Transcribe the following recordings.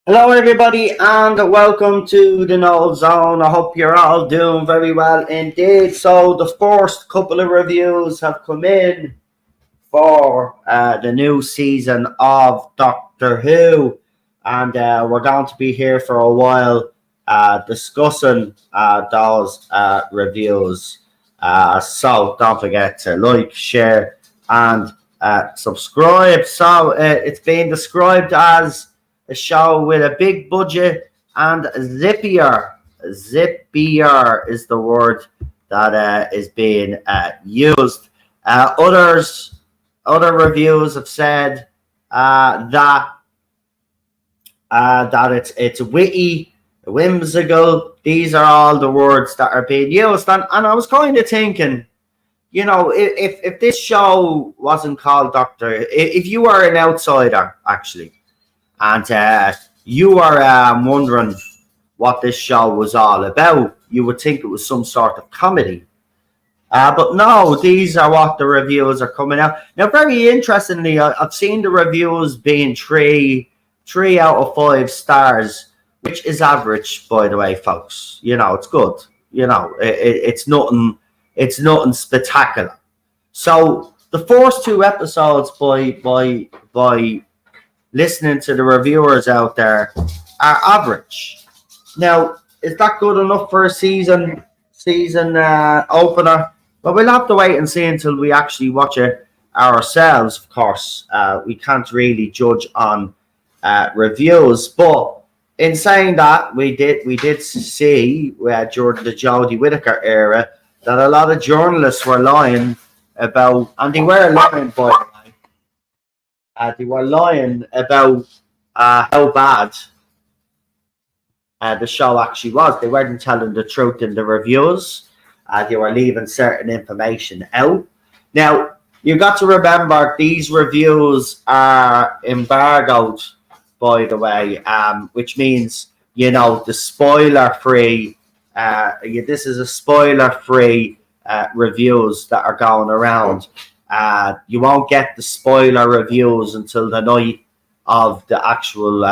Hello, everybody, and welcome to the No Zone. I hope you're all doing very well indeed. So, the first couple of reviews have come in for the new season of Doctor Who, and we're going to be here for a while discussing those reviews. So, don't forget to like, share, and subscribe. So, it's being described as a show with a big budget and Zippier. Zippier is the word that is being used. Other reviews have said that it's witty, whimsical. These are all the words that are being used, and I was kind of thinking, if this show wasn't called Doctor, if you were an outsider actually, and you are wondering what this show was all about, you would think it was some sort of comedy. But no, these are what the reviews are coming out. Now, very interestingly, I've seen the reviews being three out of 5 stars, which is average, by the way, folks. It's good. It's nothing spectacular. So the first 2 episodes by listening to the reviewers out there are average. Now, is that good enough for a season opener? Well, we'll have to wait and see until we actually watch it ourselves. Of course, we can't really judge on reviews, but in saying that, we did see during the Jodie Whittaker era that a lot of journalists were lying about, and they were lying, by the way. They were lying about how bad the show actually was. They weren't telling the truth in the reviews. They were leaving certain information out. Now, you got to remember these reviews are embargoed, by the way, which means, the spoiler-free. This is a spoiler-free reviews that are going around. You won't get the spoiler reviews until the night of the actual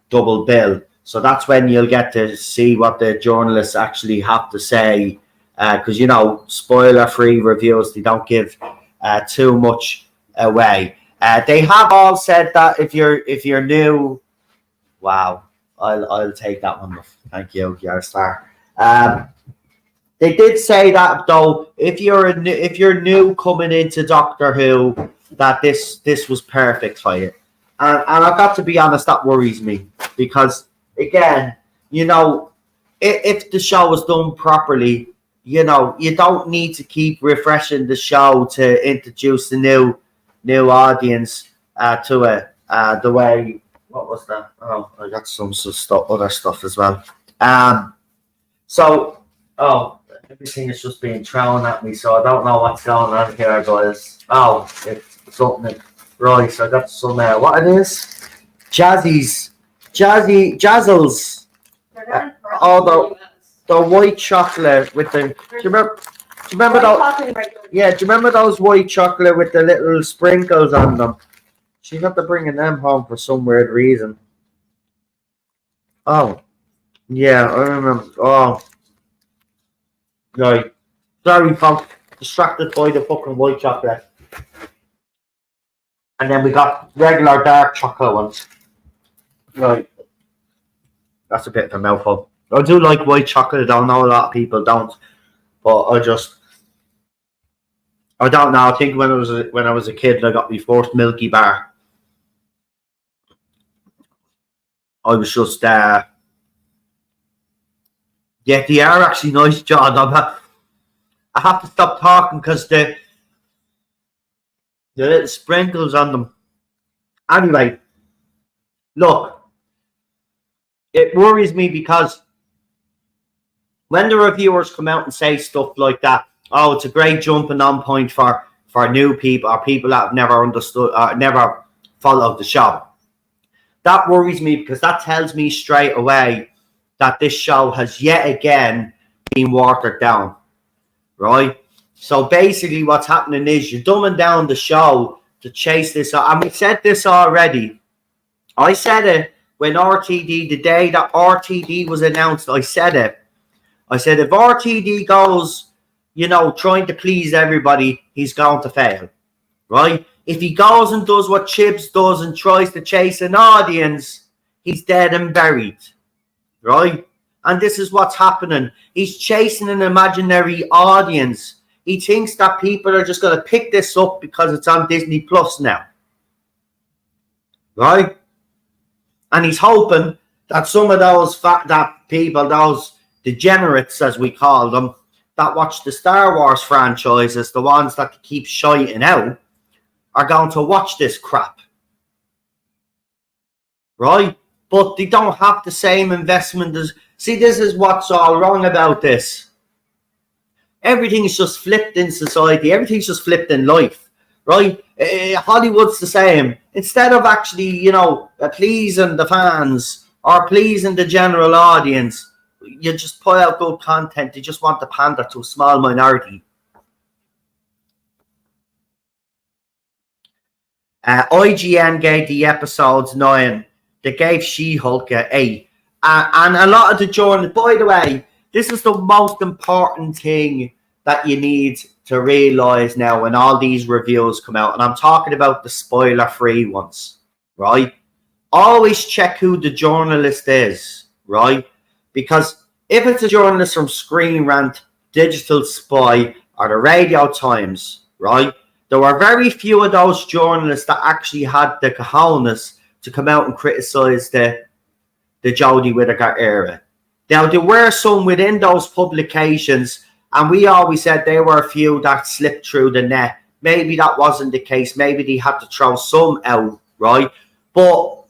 double bill. So that's when you'll get to see what the journalists actually have to say. Because, spoiler-free reviews, they don't give too much away. They have all said that if you're new, wow, I'll take that one. Thank you, you're a star. They did say that though, if you're new coming into Doctor Who, that this was perfect for you, and I've got to be honest, that worries me because again, if the show is done properly, you don't need to keep refreshing the show to introduce the new audience to it. The way, what was that? Oh, I got some other stuff as well. Everything is just being thrown at me, so I don't know what's going on here, guys. Oh, it's something. Right, so I got some, what it is? Jazzles. The white chocolate with the, do you remember those? Yeah, do you remember those white chocolate with the little sprinkles on them? She got to bringing them home for some weird reason. Oh, yeah, I remember. Oh. Right. Sorry, folks. Distracted by the fucking white chocolate. And then we got regular dark chocolate ones. Right. That's a bit of a mouthful. I do like white chocolate. I know a lot of people don't. But I don't know. I think when I was a kid, I got my first Milky Bar. I was just yeah, they are actually nice, John. I have to stop talking because the little sprinkles on them. Anyway, look, it worries me because when the reviewers come out and say stuff like that, oh, it's a great jumping on point for new people or people that have never understood or never followed the show. That worries me because that tells me straight away that this show has yet again been watered down, right? So basically what's happening is you're dumbing down the show to chase this. And we said this already. I said it when RTD, the day that RTD was announced, I said it. I said, if RTD goes, trying to please everybody, he's going to fail, right? If he goes and does what Chips does and tries to chase an audience, he's dead and buried, right? And this is what's happening. He's chasing an imaginary audience. He thinks that people are just going to pick this up because it's on Disney Plus now, right? And he's hoping that some of those people, those degenerates, as we call them, that watch the Star Wars franchises, the ones that keep shiting out, are going to watch this crap, right? But they don't have the same investment as... See, this is what's all wrong about this. Everything's just flipped in society. Everything's just flipped in life, right? Hollywood's the same. Instead of actually, pleasing the fans or pleasing the general audience, you just put out good content. You just want to pander to a small minority. IGN gave the episodes 9. They gave She-Hulk 8. And a lot of the journalists, by the way, this is the most important thing that you need to realise now when all these reviews come out. And I'm talking about the spoiler-free ones, right? Always check who the journalist is, right? Because if it's a journalist from Screen Rant, Digital Spy, or the Radio Times, right? There were very few of those journalists that actually had the cojones to come out and criticise the Jodie Whittaker era. Now, there were some within those publications, and we always said there were a few that slipped through the net. Maybe that wasn't the case. Maybe they had to throw some out, right? But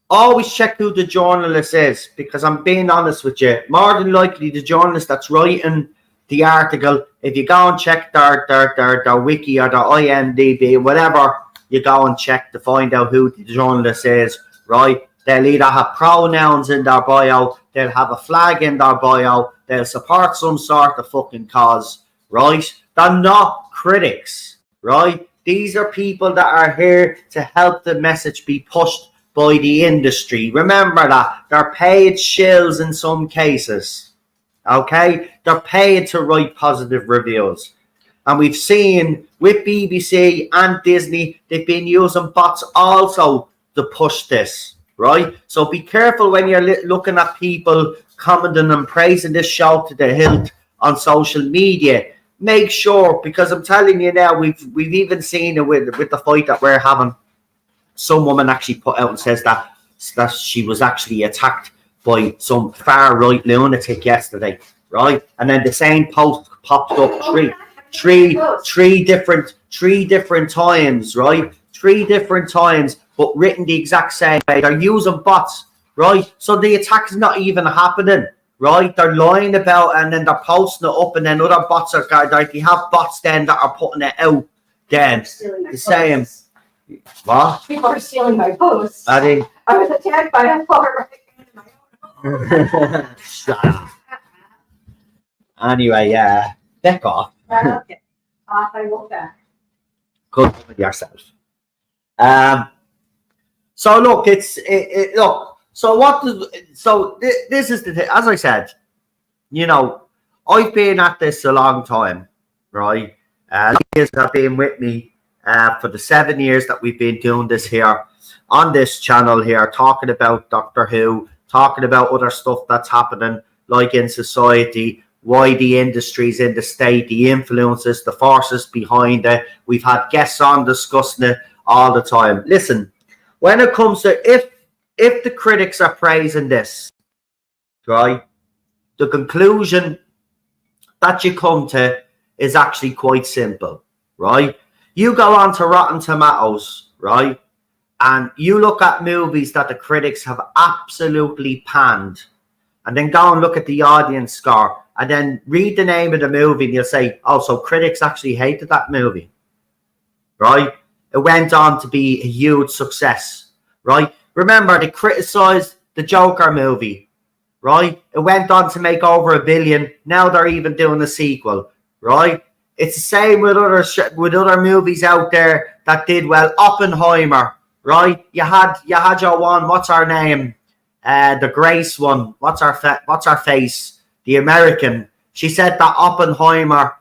always check who the journalist is, because I'm being honest with you. More than likely, the journalist that's writing the article, if you go and check their wiki or their IMDb, whatever, you go and check to find out who the journalist is, right? They'll either have pronouns in their bio, they'll have a flag in their bio, they'll support some sort of fucking cause, right? They're not critics, right? These are people that are here to help the message be pushed by the industry. Remember that. They're paid shills in some cases, okay? They're paid to write positive reviews. And we've seen with BBC and Disney, they've been using bots also to push this, right? So be careful when you're looking at people commenting and praising this show to the hilt on social media. Make sure, because I'm telling you now, we've even seen it with the fight that we're having. Some woman actually put out and says that she was actually attacked by some far right lunatic yesterday, right? And then the same post popped up three different times, right? 3 different times, but written the exact same way. They're using bots, right? So the attack is not even happening, right? They're lying about it and then they're posting it up, and then other bots are like, they have bots then that are putting it out then. The same. What? People are stealing my posts. I think I was attacked by a far right. Shut up. Anyway, yeah. Back off. Okay. Off I will back. Good with yourself. So look, look. So this is the thing. As I said, I've been at this a long time, right? Liz have been with me for the 7 years that we've been doing this here on this channel here, talking about Doctor Who, talking about other stuff that's happening, like in society, why the industry's in the state, the influences, the forces behind it. We've had guests on discussing it all the time. Listen, when it comes to if the critics are praising this, right, the conclusion that you come to is actually quite simple, right? You go on to Rotten Tomatoes, right, and you look at movies that the critics have absolutely panned, and then go and look at the audience score, and then read the name of the movie, and you'll say, oh, so critics actually hated that movie, right? It went on to be a huge success, right? Remember, they criticised the Joker movie, right? It went on to make over $1 billion. Now they're even doing a sequel, right? It's the same with other movies out there that did well. Oppenheimer, right? You had your one. What's her name? The Grace one. What's her face? The American. She said that Oppenheimer.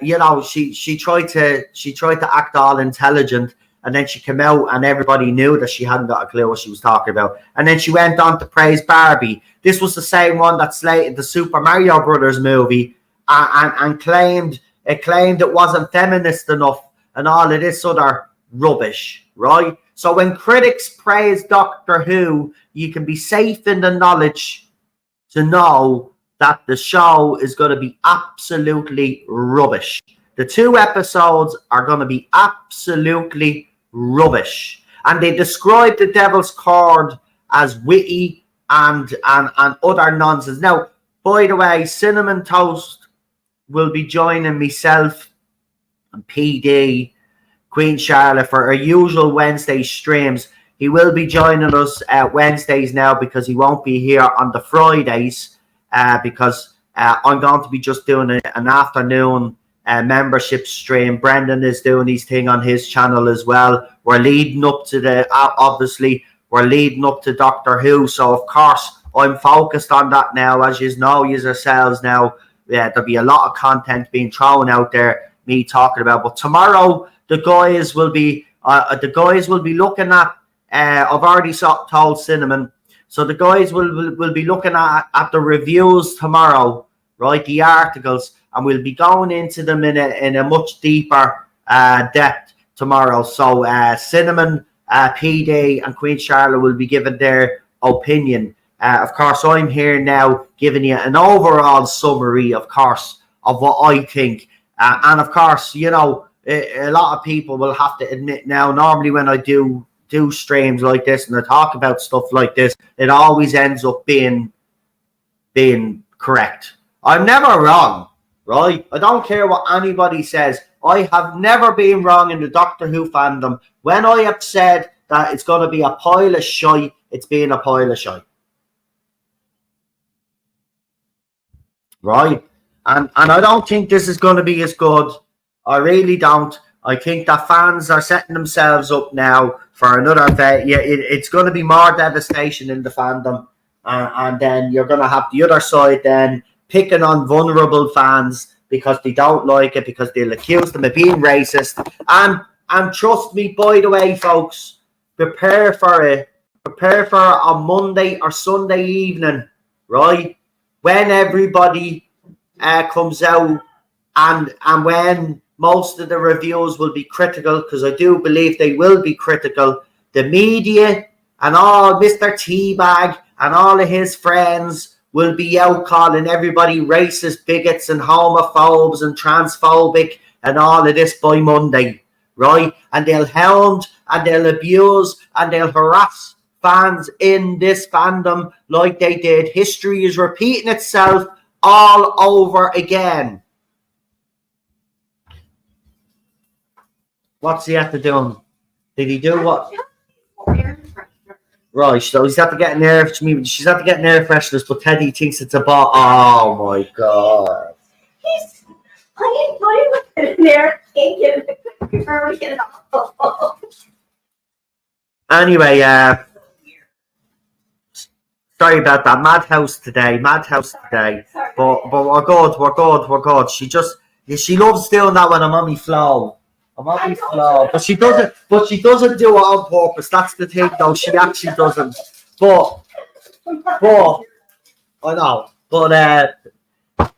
She tried to act all intelligent, and then she came out and everybody knew that she hadn't got a clue what she was talking about. And then she went on to praise Barbie. This was the same one that slated the Super Mario Brothers movie and claimed it wasn't feminist enough and all of this other rubbish, right? So when critics praise Doctor Who, you can be safe in the knowledge to know that the show is going to be absolutely rubbish. The 2 episodes are going to be absolutely rubbish. And they describe the Devil's Cord as witty and other nonsense. Now, by the way, Cinnamon Toast will be joining myself and PD, Queen Charlotte, for our usual Wednesday streams. He will be joining us Wednesdays now because he won't be here on the Fridays because I'm going to be just doing an afternoon membership stream. Brendan is doing his thing on his channel as well. We're leading up to obviously we're leading up to Doctor Who, so of course I'm focused on that now. As you know, yourselves now, there'll be a lot of content being thrown out there, me talking about. But tomorrow the guys will be looking at. I've already told Cinnamon, so the guys will be looking at the reviews tomorrow, right? The articles, and we'll be going into them in a much deeper depth tomorrow. So Cinnamon, PD, and Queen Charlotte will be giving their opinion. Of course, I'm here now giving you an overall summary, of course, of what I think. And of course, a lot of people will have to admit now, normally when I do streams like this and I talk about stuff like this, it always ends up being correct. I'm never wrong, right? I don't care what anybody says. I have never been wrong in the Doctor Who fandom. When I have said that it's going to be a pile of shite, it's been a pile of shite. Right? And I don't think this is going to be as good. I really don't. I think that fans are setting themselves up now for another. It's going to be more devastation in the fandom, and then you're going to have the other side then picking on vulnerable fans because they don't like it, because they'll accuse them of being racist. And trust me, by the way, folks, prepare for it. Prepare for it on Monday or Sunday evening, right? When everybody comes out and when most of the reviews will be critical, because I do believe they will be critical. The media and all Mr. Teabag and all of his friends will be out calling everybody racist, bigots and homophobes and transphobic and all of this by Monday, right? And they'll hound and they'll abuse and they'll harass fans in this fandom like they did. History is repeating itself all over again. What's he have to do? Did he do what? Right, so he's had to get an air. She's had to get an air fresheners, but Teddy thinks it's a bot. Oh my god! He's playing with it in there, taking it off. Anyway, sorry about that. Madhouse today. But we're good. She loves doing that when I'm on my flow. But she doesn't do it on purpose. That's the thing, though. She actually doesn't. But I know. But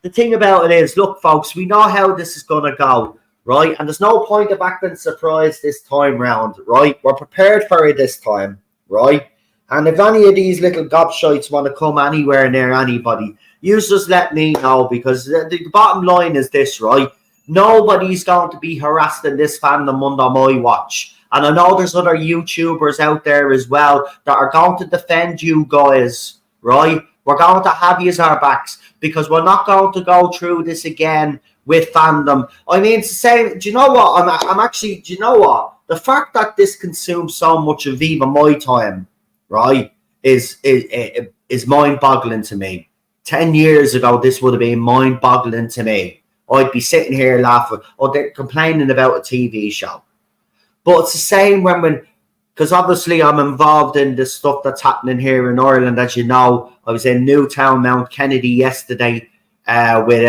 the thing about it is, look, folks, we know how this is gonna go, right? And there's no point of acting surprised this time round, right? We're prepared for it this time, right? And if any of these little gobshites want to come anywhere near anybody, you just let me know, because the bottom line is this, right? Nobody's going to be harassed in this fandom under my watch. And I know there's other YouTubers out there as well that are going to defend you guys, right? We're going to have you as our backs, because we're not going to go through this again with fandom. I mean, it's the same. Do you know what? I'm actually, do you know what? The fact that this consumes so much of even my time, right, is mind-boggling to me. 10 years ago, this would have been mind-boggling to me. I'd be sitting here laughing or they're complaining about a TV show. But it's the same when because obviously I'm involved in the stuff that's happening here in Ireland. As you know, I was in Newtown, Mount Kennedy yesterday with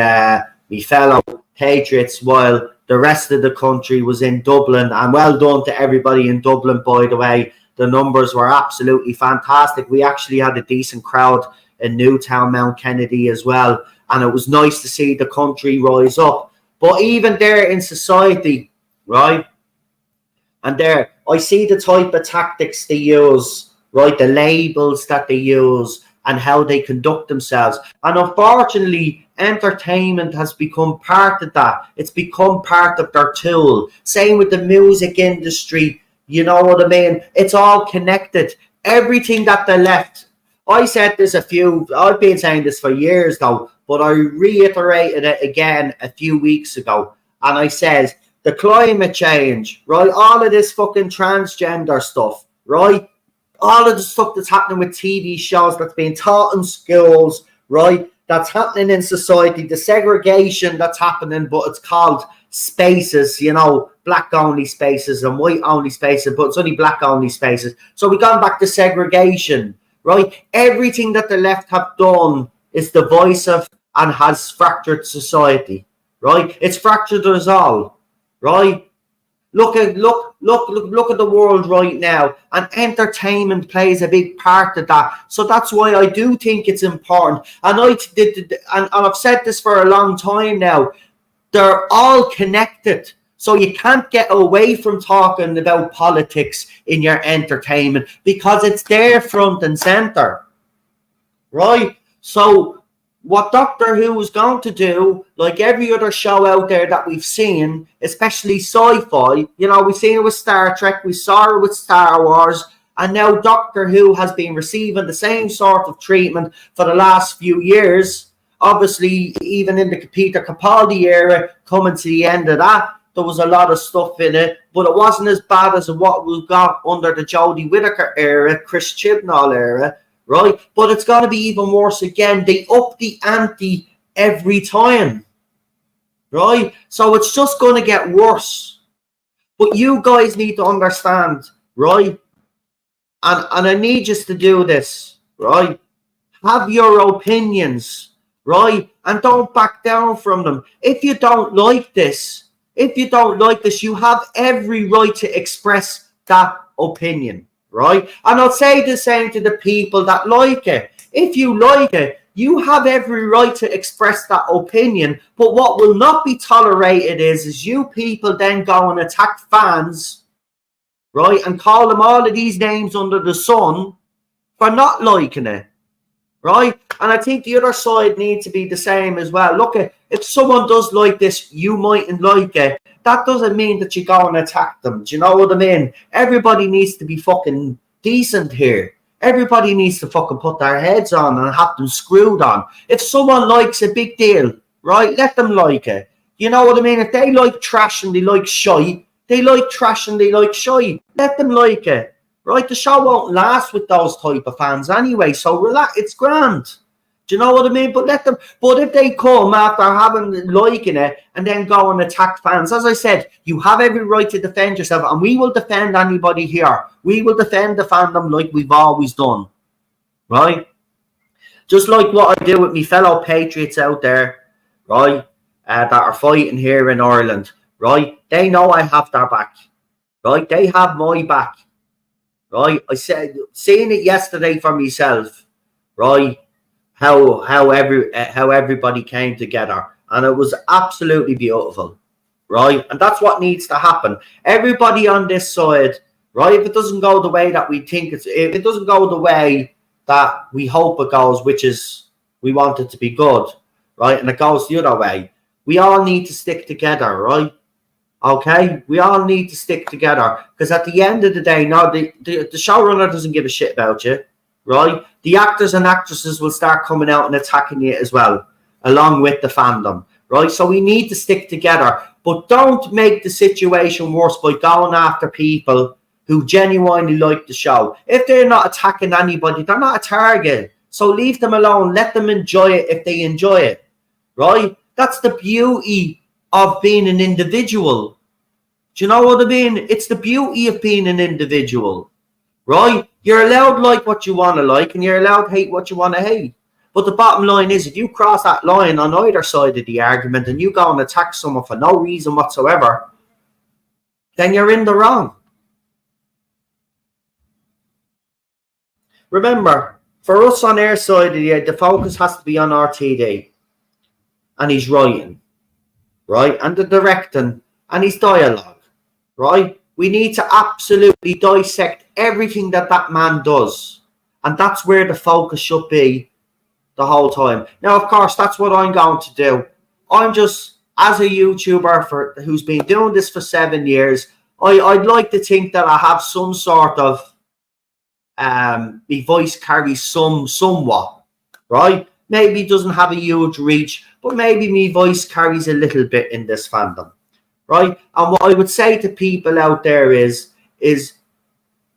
my fellow Patriots, while the rest of the country was in Dublin. And well done to everybody in Dublin, by the way. The numbers were absolutely fantastic. We actually had a decent crowd in Newtown, Mount Kennedy as well. And it was nice to see the country rise up. But even there in society, right? And there, I see the type of tactics they use, right? The labels that they use and how they conduct themselves. And unfortunately, entertainment has become part of that. It's become part of their tool. Same with the music industry. You know what I mean? It's all connected. Everything that they left. I said this I've been saying this for years though, but I reiterated it again a few weeks ago. And I said, the climate change, right? All of this fucking transgender stuff, right? All of the stuff that's happening with TV shows that's being taught in schools, right? That's happening in society, the segregation that's happening, but it's called spaces, you know, black only spaces and white only spaces, but it's only black only spaces. So we've gone back to segregation, right? Everything that the left have done is divisive and has fractured society, right? It's fractured us all, right? Look at the world right now, and entertainment plays a big part of that. So that's why I do think it's important. And I've said this for a long time now. They're all connected. So you can't get away from talking about politics in your entertainment because it's there front and center, right? So what Doctor Who is going to do, like every other show out there that we've seen, especially sci-fi, you know, we've seen it with Star Trek, we saw it with Star Wars, and now Doctor Who has been receiving the same sort of treatment for the last few years. Obviously, even in the Peter Capaldi era, coming to the end of that, there was a lot of stuff in it, but it wasn't as bad as what we got under the Jodie Whittaker era, Chris Chibnall era, right? But it's going to be even worse again. They up the ante every time, right? So it's just going to get worse. But you guys need to understand, right? And I need you to do this, right? Have your opinions, right? And don't back down from them. If you don't like this, you have every right to express that opinion, right? And I'll say the same to the people that like it. If you like it, you have every right to express that opinion. But what will not be tolerated is you people then go and attack fans, right? And call them all of these names under the sun for not liking it, right? And I think the other side needs to be the same as well. Look, if someone does like this, you mightn't like it. That doesn't mean that you go and attack them. Do you know what I mean? Everybody needs to be fucking decent here. Everybody needs to fucking put their heads on and have them screwed on. If someone likes a big deal, right, let them like it. You know what I mean? If they like trash and they like shite, they like trash and they like shite. Let them like it. Right, the show won't last with those type of fans anyway, so relax, it's grand. Do you know what I mean? But let them. But if they come after liking it and then go and attack fans, as I said, you have every right to defend yourself, and we will defend anybody here. We will defend the fandom like we've always done, right? Just like what I do with my fellow Patriots out there, right, that are fighting here in Ireland, right? They know I have their back, right? They have my back. Right, I said, seeing it yesterday for myself, right? How everybody came together, and it was absolutely beautiful, right? And that's what needs to happen. Everybody on this side, right? If it doesn't go the way that we think if it doesn't go the way that we hope it goes, which is we want it to be good, right? And it goes the other way, we all need to stick together, right? Okay, we all need to stick together, because at the end of the day, no, the showrunner doesn't give a shit about you, right? The actors and actresses will start coming out and attacking you as well, along with the fandom, right? So we need to stick together, but don't make the situation worse by going after people who genuinely like the show. If they're not attacking anybody, they're not a target. So leave them alone. Let them enjoy it if they enjoy it, right? That's the beauty of being an individual. Do you know what I mean? It's the beauty of being an individual, right? You're allowed to like what you want to like, and you're allowed to hate what you want to hate. But the bottom line is, if you cross that line on either side of the argument and you go and attack someone for no reason whatsoever, then you're in the wrong. Remember, for us on our side of the focus has to be on RTD. And he's writing, right? And the directing, and his dialogue, right? We need to absolutely dissect everything that man does. And that's where the focus should be the whole time. Now, of course, that's what I'm going to do. I'm just, as a YouTuber who's been doing this for 7 years, I'd like to think that I have some sort of, my voice carries somewhat, right? Maybe it doesn't have a huge reach, but maybe my voice carries a little bit in this fandom, right? And what I would say to people out there is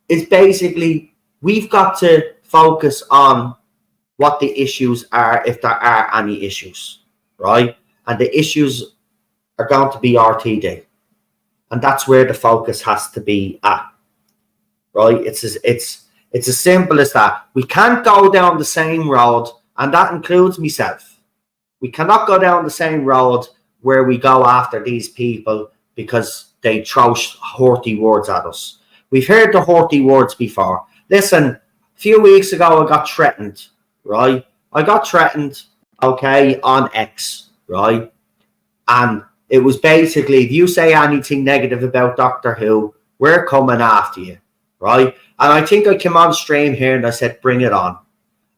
basically, we've got to focus on what the issues are, if there are any issues, right? And the issues are going to be RTD. And that's where the focus has to be at, right? It's as simple as that. We can't go down the same road, and that includes myself. We cannot go down the same road where we go after these people because they throw hurty words at us. We've heard the hurty words before. Listen, a few weeks ago I got threatened, right? I got threatened, okay, on X, right? And it was basically, if you say anything negative about Doctor Who, we're coming after you, right? And I think I came on stream here and I said, bring it on.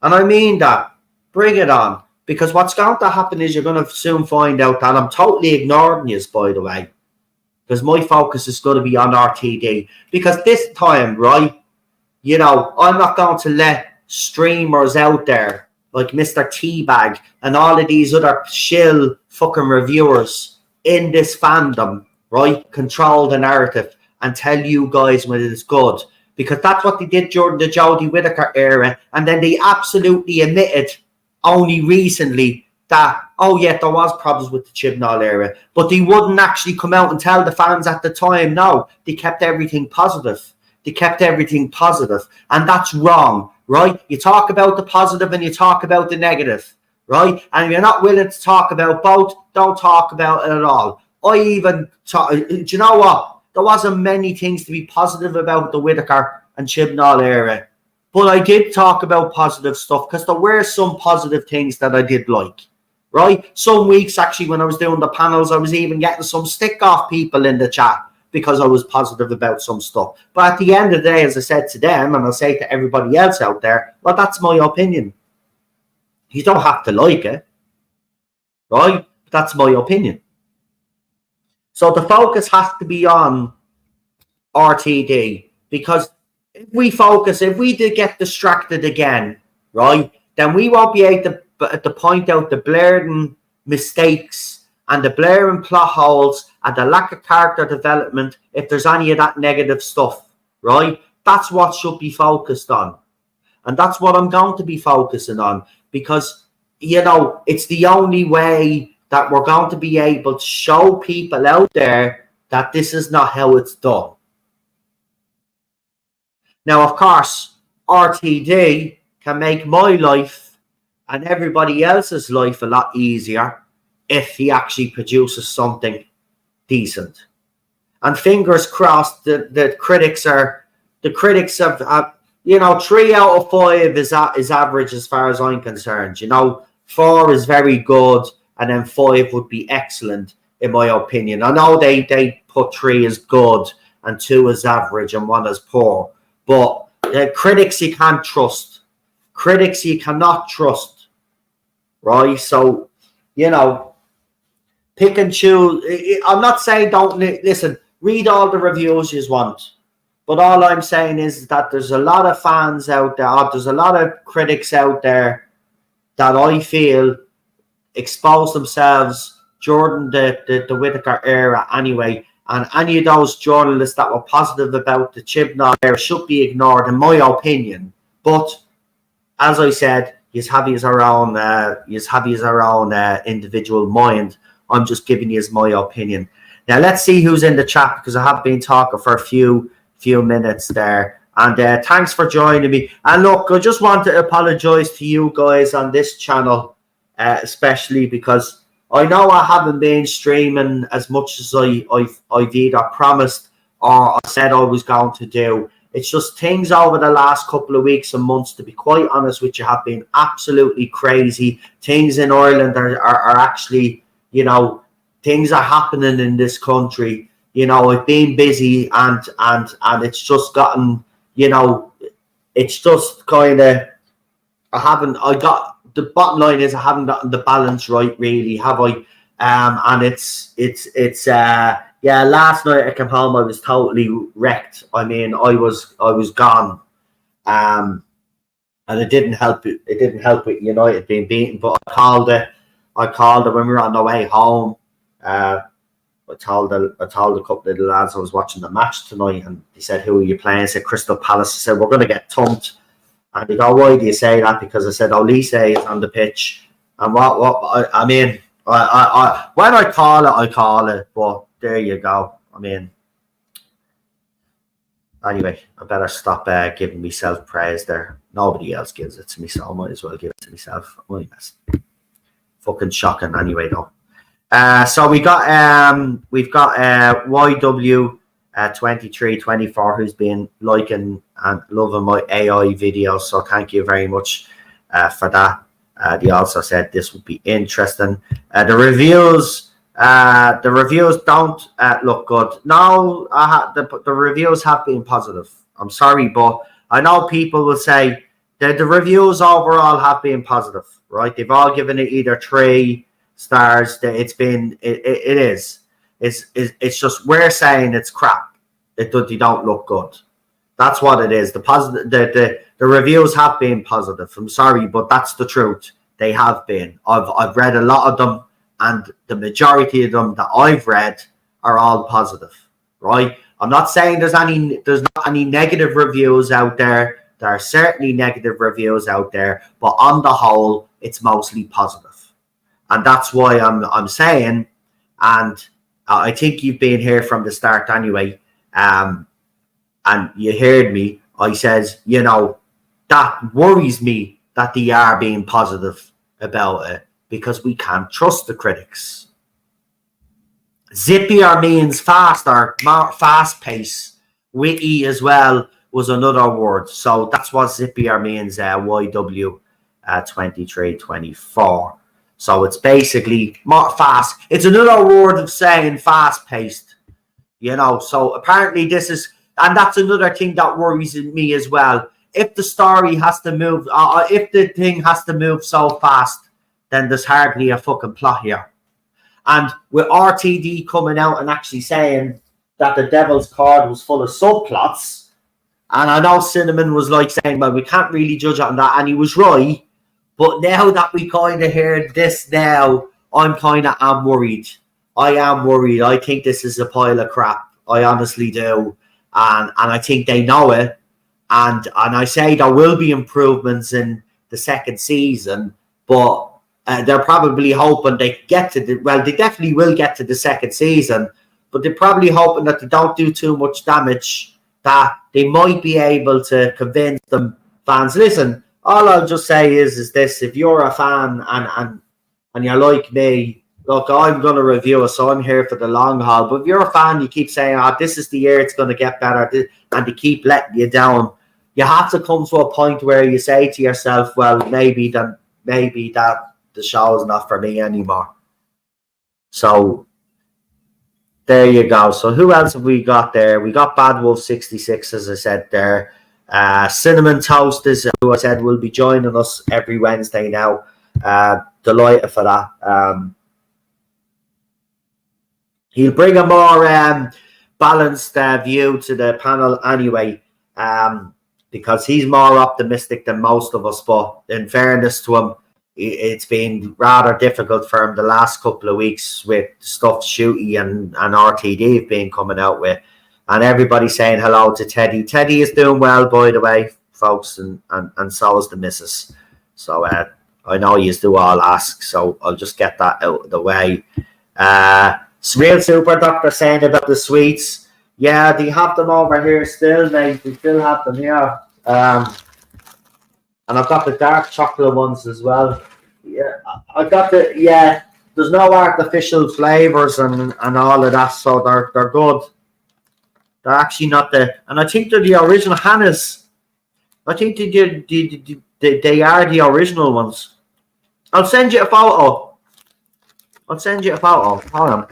And I mean that, bring it on. Because what's going to happen is you're going to soon find out that I'm totally ignoring you, by the way. Because my focus is going to be on RTD. Because this time, right, you know, I'm not going to let streamers out there like Mr. Teabag and all of these other shill fucking reviewers in this fandom, right, control the narrative and tell you guys when it is good. Because that's what they did during the Jodie Whittaker era. And then they absolutely admitted only recently that, oh yeah, there was problems with the Chibnall era. But they wouldn't actually come out and tell the fans at the time. No, they kept everything positive. They kept everything positive. And that's wrong, right? You talk about the positive and you talk about the negative, right? And if you're not willing to talk about both, don't talk about it at all. I even, do you know what? There wasn't many things to be positive about the Whittaker and Chibnall era. But I did talk about positive stuff because there were some positive things that I did like, right? Some weeks, actually, when I was doing the panels, I was even getting some stick off people in the chat because I was positive about some stuff. But at the end of the day, as I said to them, and I'll say to everybody else out there, well, that's my opinion. You don't have to like it, right? That's my opinion. So the focus has to be on RTD, because if we focus, if we did get distracted again, right, then we won't be able to point out the blaring mistakes and the blaring plot holes and the lack of character development if there's any of that negative stuff, right? That's what should be focused on. And that's what I'm going to be focusing on, because, you know, it's the only way that we're going to be able to show people out there that this is not how it's done. Now, of course, RTD can make my life and everybody else's life a lot easier if he actually produces something decent. And fingers crossed, the critics have, you know, 3 out of 5 is average as far as I'm concerned. You know, 4 is very good, and then 5 would be excellent, in my opinion. I know they put 3 as good, and 2 as average, and 1 as poor. But critics you can't trust. Critics you cannot trust, right? So, you know, pick and choose. I'm not saying don't listen. Read all the reviews you want, but all I'm saying is that there's a lot of fans out there. There's a lot of critics out there that I feel exposed themselves during the Whittaker era anyway. And any of those journalists that were positive about the Chibnall era should be ignored, in my opinion. But as I said, he's having his own individual mind. I'm just giving you my opinion. Now let's see who's in the chat, because I have been talking for a few minutes there. And thanks for joining me. And look, I just want to apologise to you guys on this channel, especially because I know I haven't been streaming as much as I've either promised or I said I was going to do. It's just things over the last couple of weeks and months, to be quite honest with you, have been absolutely crazy. Things in Ireland are actually, you know, things are happening in this country. You know, I've been busy and it's just gotten, you know, it's just kind of, the bottom line is I haven't gotten the balance right, really, have I? And it's yeah, last night I came home, I was totally wrecked. I mean, I was gone. And it didn't help it. It didn't help with United being beaten. But I called it when we were on the way home. I told a couple of the lads I was watching the match tonight, and he said, "Who are you playing?" I said, "Crystal Palace." I said, "We're going to get thumped." And they go, "Why do you say that?" Because I said, "Olise is on the pitch." And I mean, when I call it. But there you go. I mean, anyway, I better stop giving myself praise there. Nobody else gives it to me, so I might as well give it to myself. Well, yes. Fucking shocking. Anyway, though. So we've got YW 2324 who's been liking and loving my AI videos, so thank you very much for that. They also said this would be interesting. The reviews don't look good. No, the reviews have been positive. I'm sorry, but I know people will say that the reviews overall have been positive, right? They've all given it either 3 stars. It's just we're saying it's crap. They don't look good. That's what it is. The reviews have been positive. I'm sorry, but that's the truth. They have been. I've read a lot of them, and the majority of them that I've read are all positive. Right? I'm not saying there's not any negative reviews out there. There are certainly negative reviews out there, but on the whole, it's mostly positive. And that's why I'm saying, and I think you've been here from the start anyway, and you heard me. I says, you know, that worries me that they are being positive about it because we can't trust the critics. Zippier means faster, more fast pace. Witty as well was another word. So that's what Zippier means, YW 2324. So it's basically more fast. It's another word of saying fast paced. You know, so apparently this is, and that's another thing that worries me as well. If the story has to move, if the thing has to move so fast, then there's hardly a fucking plot here. And with RTD coming out and actually saying that the Devil's Card was full of subplots, and I know Cinnamon was like saying, well, we can't really judge on that, and he was right. But now that we kind of heard this now, I'm kind of am worried. I am worried. I think this is a pile of crap. I honestly do. And I think they know it. And I say there will be improvements in the second season, but they're probably hoping they get to they definitely will get to the second season, but they're probably hoping that they don't do too much damage, that they might be able to convince them fans. Listen, all I'll just say is this: if you're a fan and you're like me, look, I'm going to review it, so I'm here for the long haul. But if you're a fan, you keep saying, "Oh, this is the year it's going to get better," and they keep letting you down. You have to come to a point where you say to yourself, "Well, maybe that the show is not for me anymore." So there you go. So who else have we got there? We got Bad Wolf 66, as I said there. Cinnamon Toast is who I said will be joining us every Wednesday now. Delighted for that. He'll bring a more balanced view to the panel anyway, because he's more optimistic than most of us. But in fairness to him, it's been rather difficult for him the last couple of weeks with stuff Shooty and RTD have been coming out with. And everybody saying hello to Teddy. Teddy is doing well, by the way, folks, and so is the missus. So I know you do all ask, so I'll just get that out of the way. Real Super Doctor saying about the sweets. Yeah, they have them over here still, mate. They still have them here. And I've got the dark chocolate ones as well. Yeah, I got the There's no artificial flavors and all of that, so they're good. They're actually not and I think they're the original Hannah's. I think they are the original ones. I'll send you a photo. Hold on.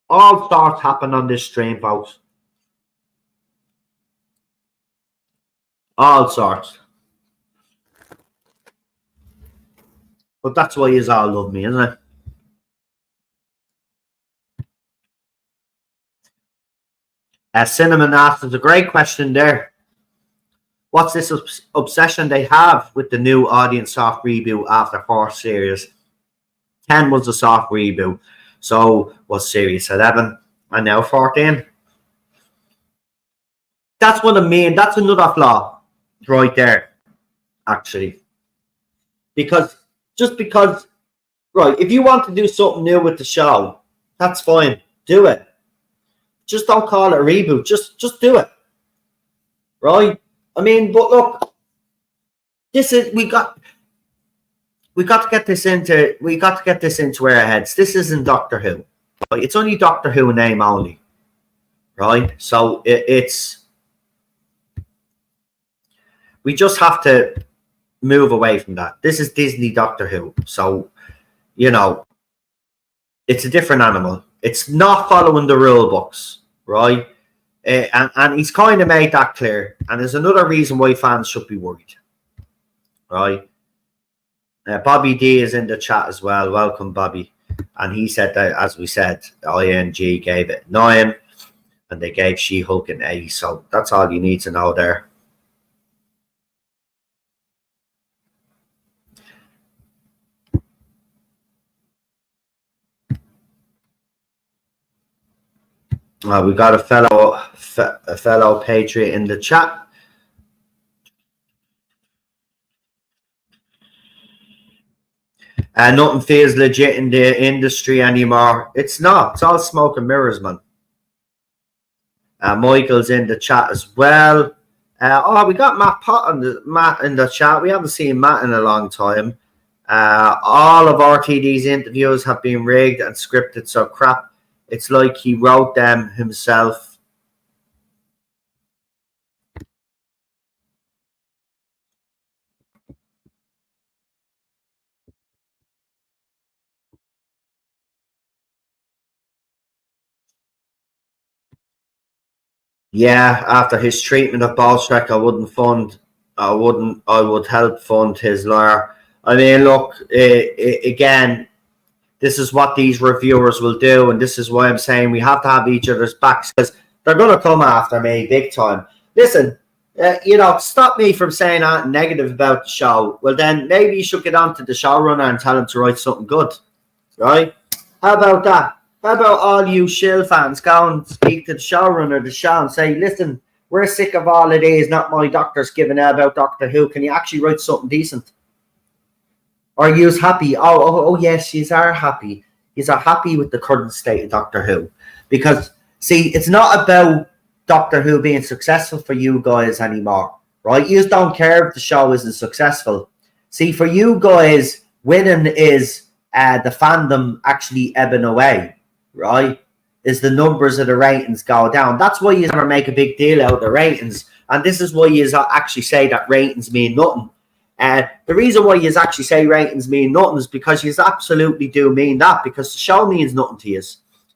All sorts happen on this stream, folks. All sorts. But that's why you all love me, isn't it? Cinnamon asks, there's a great question there. What's this obsession they have with the new audience soft reboot after 4 series? 10 was a soft reboot. So was series 11 and now 14. That's what I mean. That's another flaw right there, actually. Because right, if you want to do something new with the show, that's fine. Do it. Just don't call it a reboot. Just do it. Right? I mean, but look, we got to get this into our heads. This isn't Doctor Who. Right? It's only Doctor Who name only. Right? So we just have to move away from that. This is Disney Doctor Who. So, it's a different animal. It's not following the rule books, right? And he's kind of made that clear. And there's another reason why fans should be worried, right? Bobby D is in the chat as well. Welcome, Bobby. And he said that, as we said, ING gave it 9 and they gave She-Hulk an 8. So that's all you need to know there. We got a fellow patriot in the chat. Nothing feels legit in the industry anymore. It's not. It's all smoke and mirrors, man. Michael's in the chat as well. We got Matt in the chat. We haven't seen Matt in a long time. All of RTD's interviews have been rigged and scripted, so crap. It's like he wrote them himself. Yeah, after his treatment of Bolshrek, I would help fund his lawyer. I mean, look, again, this is what these reviewers will do, and this is why I'm saying we have to have each other's backs, because they're going to come after me big time. Listen, stop me from saying that negative about the show. Well, then maybe you should get on to the showrunner and tell him to write something good, right? How about that? How about all you shill fans go and speak to the showrunner of the show and say, listen, we're sick of all of these, not my doctors giving out about Doctor Who. Can you actually write something decent? Are you happy? Oh, yes, you are happy. You are happy with the current state of Doctor Who. Because, see, it's not about Doctor Who being successful for you guys anymore, right? You just don't care if the show isn't successful. See, for you guys, winning is the fandom actually ebbing away, right? Is the numbers of the ratings go down. That's why you never make a big deal out of the ratings. And this is why you actually say that ratings mean nothing. The reason why you actually say ratings mean nothing is because you absolutely do mean that, because the show means nothing to you.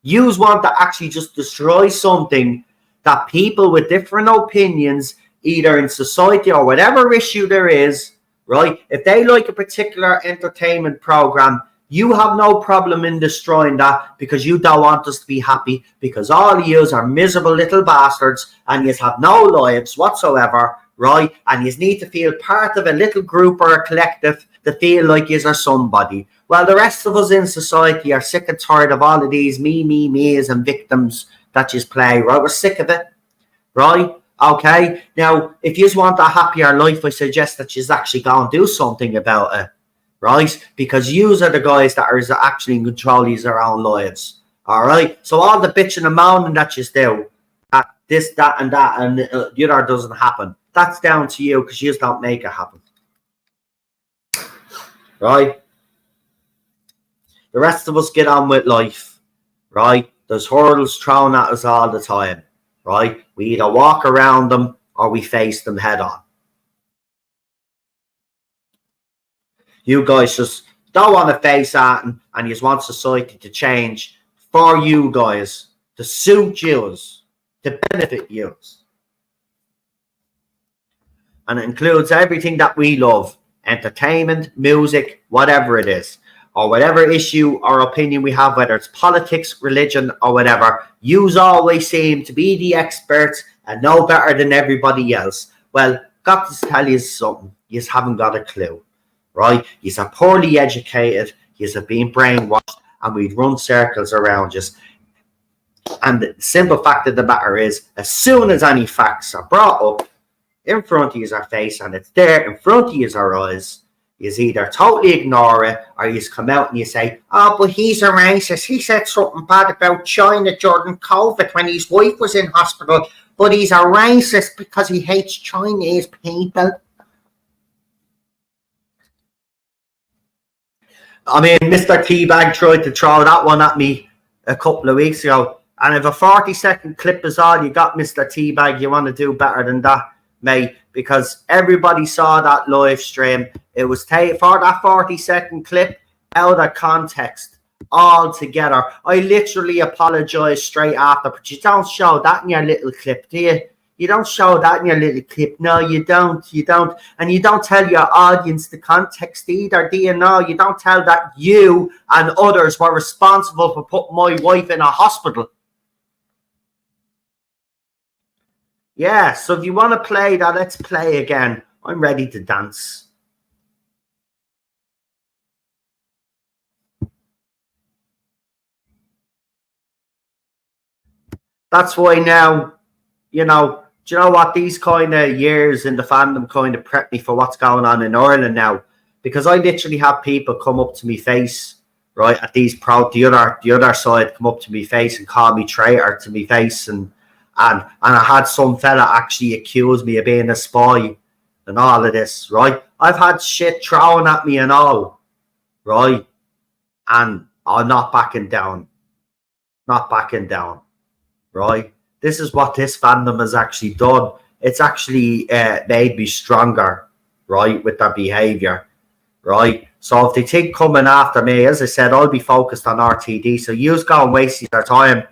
You want to actually just destroy something that people with different opinions, either in society or whatever issue there is, right? If they like a particular entertainment program, you have no problem in destroying that because you don't want us to be happy, because all of yous are miserable little bastards and you have no lives whatsoever, right? And you need to feel part of a little group or a collective to feel like you are somebody. Well, the rest of us in society are sick and tired of all of these me's and victims that you play, right? We're sick of it, right? Okay. Now, if you want a happier life, I suggest that you actually go and do something about it, right? Because you are the guys that are actually in control of your own lives. All right. So all the bitching and moaning that you do, that this, that, and that, and the other doesn't happen. That's down to you because you just don't make it happen. Right? The rest of us get on with life. Right? There's hurdles thrown at us all the time. Right? We either walk around them or we face them head on. You guys just don't want to face that, and you just want society to change for you guys, to suit you, to benefit you. And it includes everything that we love, entertainment, music, whatever it is, or whatever issue or opinion we have, whether it's politics, religion, or whatever. Yous always seem to be the experts and know better than everybody else. Well, got to tell you something. You just haven't got a clue, right? You're poorly educated, you're being brainwashed, and we'd run circles around you. And the simple fact of the matter is, as soon as any facts are brought up in front of your face, and it's there in front of your eyes, you either totally ignore it, or you come out and you say, oh, but he's a racist. He said something bad about China during COVID when his wife was in hospital, but he's a racist because he hates Chinese people. I mean, Mr. Teabag tried to throw that one at me a couple of weeks ago. And if a 40-second clip is all you got, Mr. Teabag, you want to do better than that, mate. Because everybody saw that live stream. It was for that 40-second clip out of context altogether. I literally apologized straight after. But you don't show that in your little clip, do you? You don't show that in your little clip. No, you don't. You don't. And you don't tell your audience the context either, do you know? You don't tell that you and others were responsible for putting my wife in a hospital. Yeah, so if you want to play that, let's play again. I'm ready to dance. That's why now, you know, do you know what? These kind of years in the fandom kind of prep me for what's going on in Ireland now. Because I literally have people come up to me face, right, at these the other side come up to me face and call me traitor to me face, and I had some fella actually accuse me of being a spy and all of this, right? I've had shit thrown at me and all, right? And I'm not backing down. Not backing down, right? This is what this fandom has actually done. It's actually made me stronger, right, with their behaviour, right? So if they think coming after me, as I said, I'll be focused on RTD. So you go and waste your time.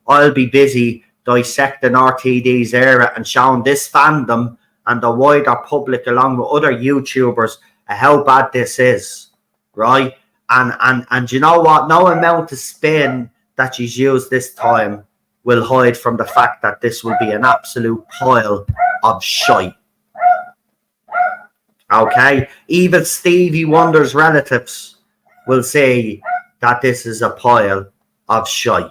I'll be busy dissecting RTD's era and showing this fandom and the wider public, along with other YouTubers, how bad this is, right? And you know what? No amount of spin that she's used this time will hide from the fact that this will be an absolute pile of shite. Okay? Even Stevie Wonder's relatives will say that this is a pile of shite.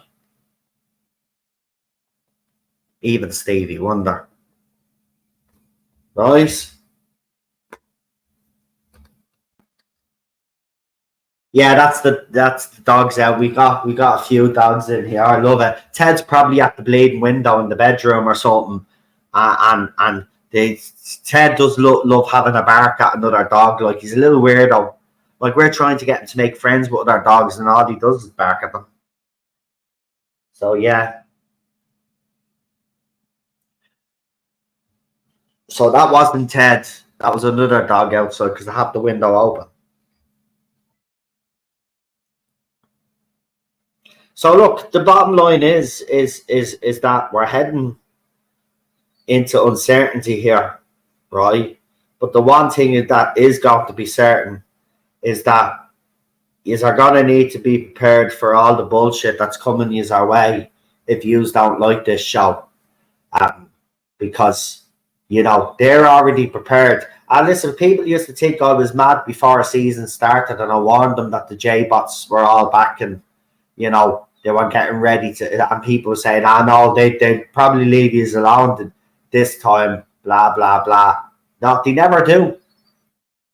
Even Stevie Wonder. Right? Yeah, that's the dogs out. We got a few dogs in here. I love it. Ted's probably at the bleeding window in the bedroom or something. And Ted does love having a bark at another dog. Like, he's a little weirdo. Like, we're trying to get him to make friends with other dogs, and all he does is bark at them. So yeah. So that wasn't Ted. That was another dog outside because I have the window open. So look, the bottom line is that we're heading into uncertainty here, right? But the one thing that is going to be certain is that you are going to need to be prepared for all the bullshit that's coming your way if you don't like this show. Because, you know, they're already prepared. And listen, people used to think I was mad before a season started, and I warned them that the J-bots were all back and, you know, they weren't getting ready to, and people were saying, no, they'd probably leave you alone this time, blah, blah, blah. No, they never do.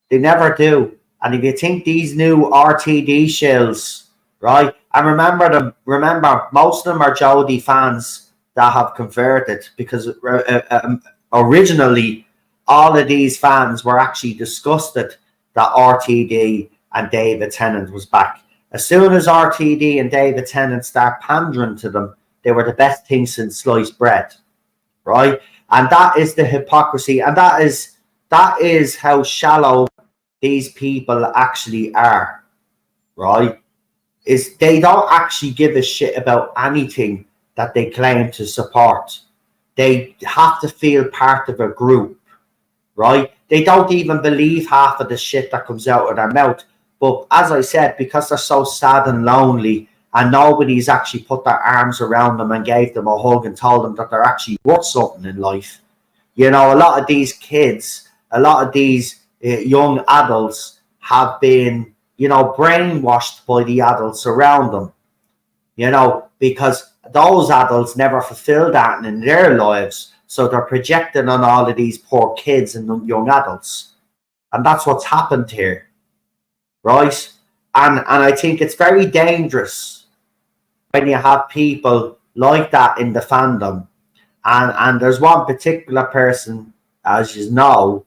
They never do. And if you think these new RTD shills, right, And remember, most of them are Jody fans that have converted because originally all of these fans were actually disgusted that RTD and David Tennant was back. As soon as RTD and David Tennant start pandering to them, they were the best thing since sliced bread, right? And that is the hypocrisy, and that is how shallow these people actually are, right? Is they don't actually give a shit about anything that they claim to support. They have to feel part of a group, right? They don't even believe half of the shit that comes out of their mouth. But as I said, because they're so sad and lonely and nobody's actually put their arms around them and gave them a hug and told them that they're actually worth something in life. You know, a lot of these kids, a lot of these young adults have been, you know, brainwashed by the adults around them, you know, because those adults never fulfilled that in their lives. So they're projecting on all of these poor kids and young adults. And that's what's happened here, right? And I think it's very dangerous when you have people like that in the fandom. And there's one particular person, as you know,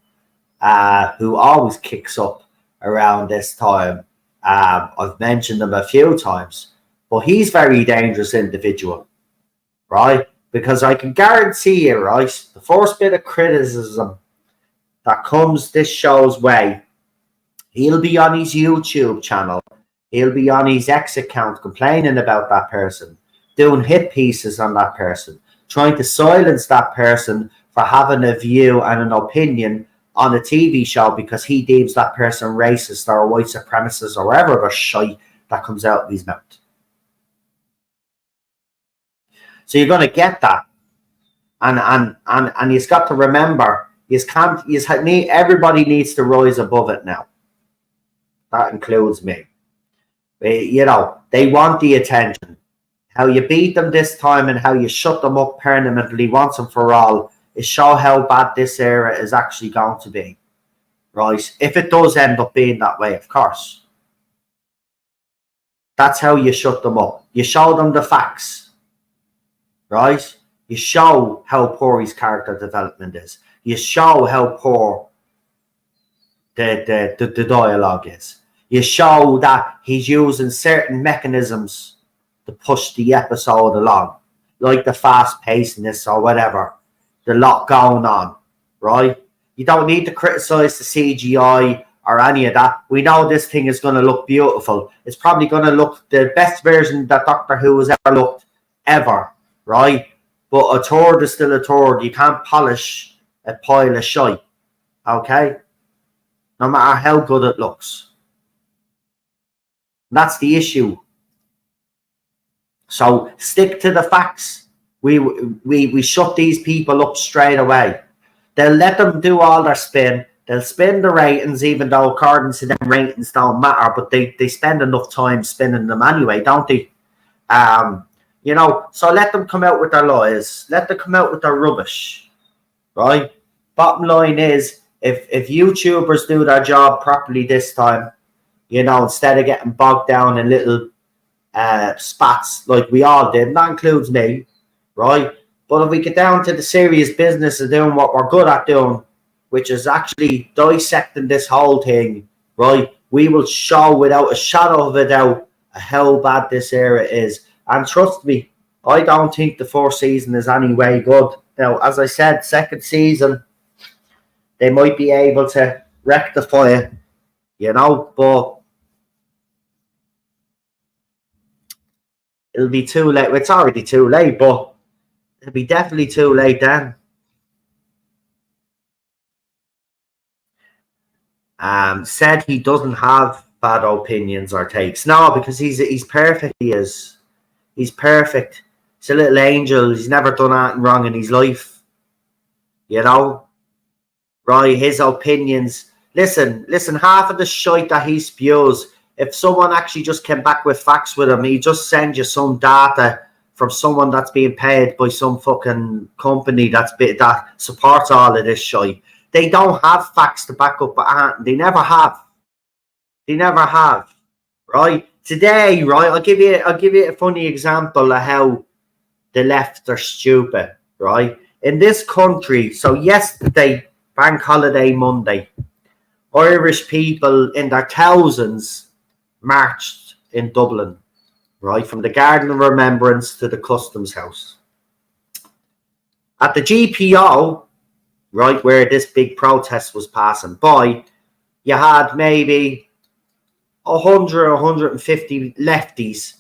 who always kicks up around this time. I've mentioned him a few times, but he's a very dangerous individual, right? Because I can guarantee you, right, the first bit of criticism that comes this show's way, he'll be on his YouTube channel, he'll be on his X account complaining about that person, doing hit pieces on that person, trying to silence that person for having a view and an opinion on a TV show because he deems that person racist or a white supremacist or whatever the shite that comes out of his mouth. So you're going to get that. And you've got to remember, everybody needs to rise above it now. That includes me. You know, they want the attention. How you beat them this time and how you shut them up permanently once and for all is show how bad this era is actually going to be, right? If it does end up being that way, of course. That's how you shut them up. You show them the facts, right? You show how poor his character development is. You show how poor the dialogue is. You show that he's using certain mechanisms to push the episode along, like the fast pacedness or whatever, the lot going on, right? You don't need to criticize the CGI or any of that. We know this thing is going to look beautiful. It's probably going to look the best version that Doctor Who has ever looked, ever, right? But a turd is still a turd. You can't polish a pile of shite, okay? No matter how good it looks. That's the issue. So stick to the facts. We shut these people up straight away. They'll let them do all their spin. They'll spin the ratings, even though according to them ratings don't matter, but they spend enough time spinning them anyway, don't they? You know, so let them come out with their lies. Let them come out with their rubbish, right? Bottom line is, if YouTubers do their job properly this time, you know, instead of getting bogged down in little spats like we all did, and that includes me, right? But if we get down to the serious business of doing what we're good at doing, which is actually dissecting this whole thing, right, we will show without a shadow of a doubt how bad this era is. And trust me, I don't think the first season is any way good. Now, as I said, second season, they might be able to rectify it, you know, but it'll be too late. It's already too late, but it'll be definitely too late then. Said he doesn't have bad opinions or takes. No, because he's perfect. He is. He's perfect. He's a little angel. He's never done anything wrong in his life. You know? Right, his opinions. Listen, half of the shite that he spews, if someone actually just came back with facts with him, he just sends you some data from someone that's being paid by some fucking company that supports all of this shite. They don't have facts to back up, they never have. They never have, right? today, right? I'll give you a funny example of how the left are stupid, right? In this country, so yesterday, Bank Holiday Monday, Irish people in their thousands marched in Dublin, right? From the Garden of Remembrance to the Customs House. At the GPO, right, where this big protest was passing by, you had maybe 100, 150 lefties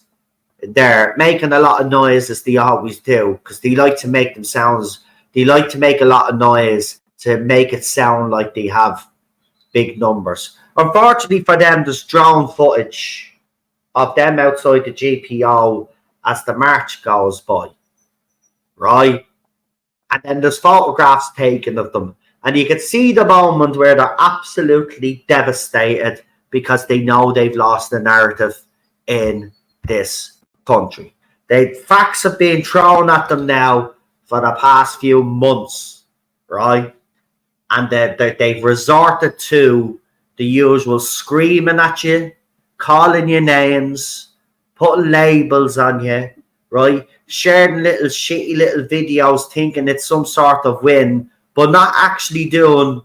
there making a lot of noise, as they always do, because they like to make a lot of noise to make it sound like they have big numbers. Unfortunately for them, there's drone footage of them outside the GPO as the march goes by, right? And then there's photographs taken of them. And you can see the moment where they're absolutely devastated because they know they've lost the narrative in this country. Facts have been thrown at them now for the past few months, right? And they've resorted to the usual screaming at you, calling you names, putting labels on you, right? Sharing little shitty little videos thinking it's some sort of win, but not actually doing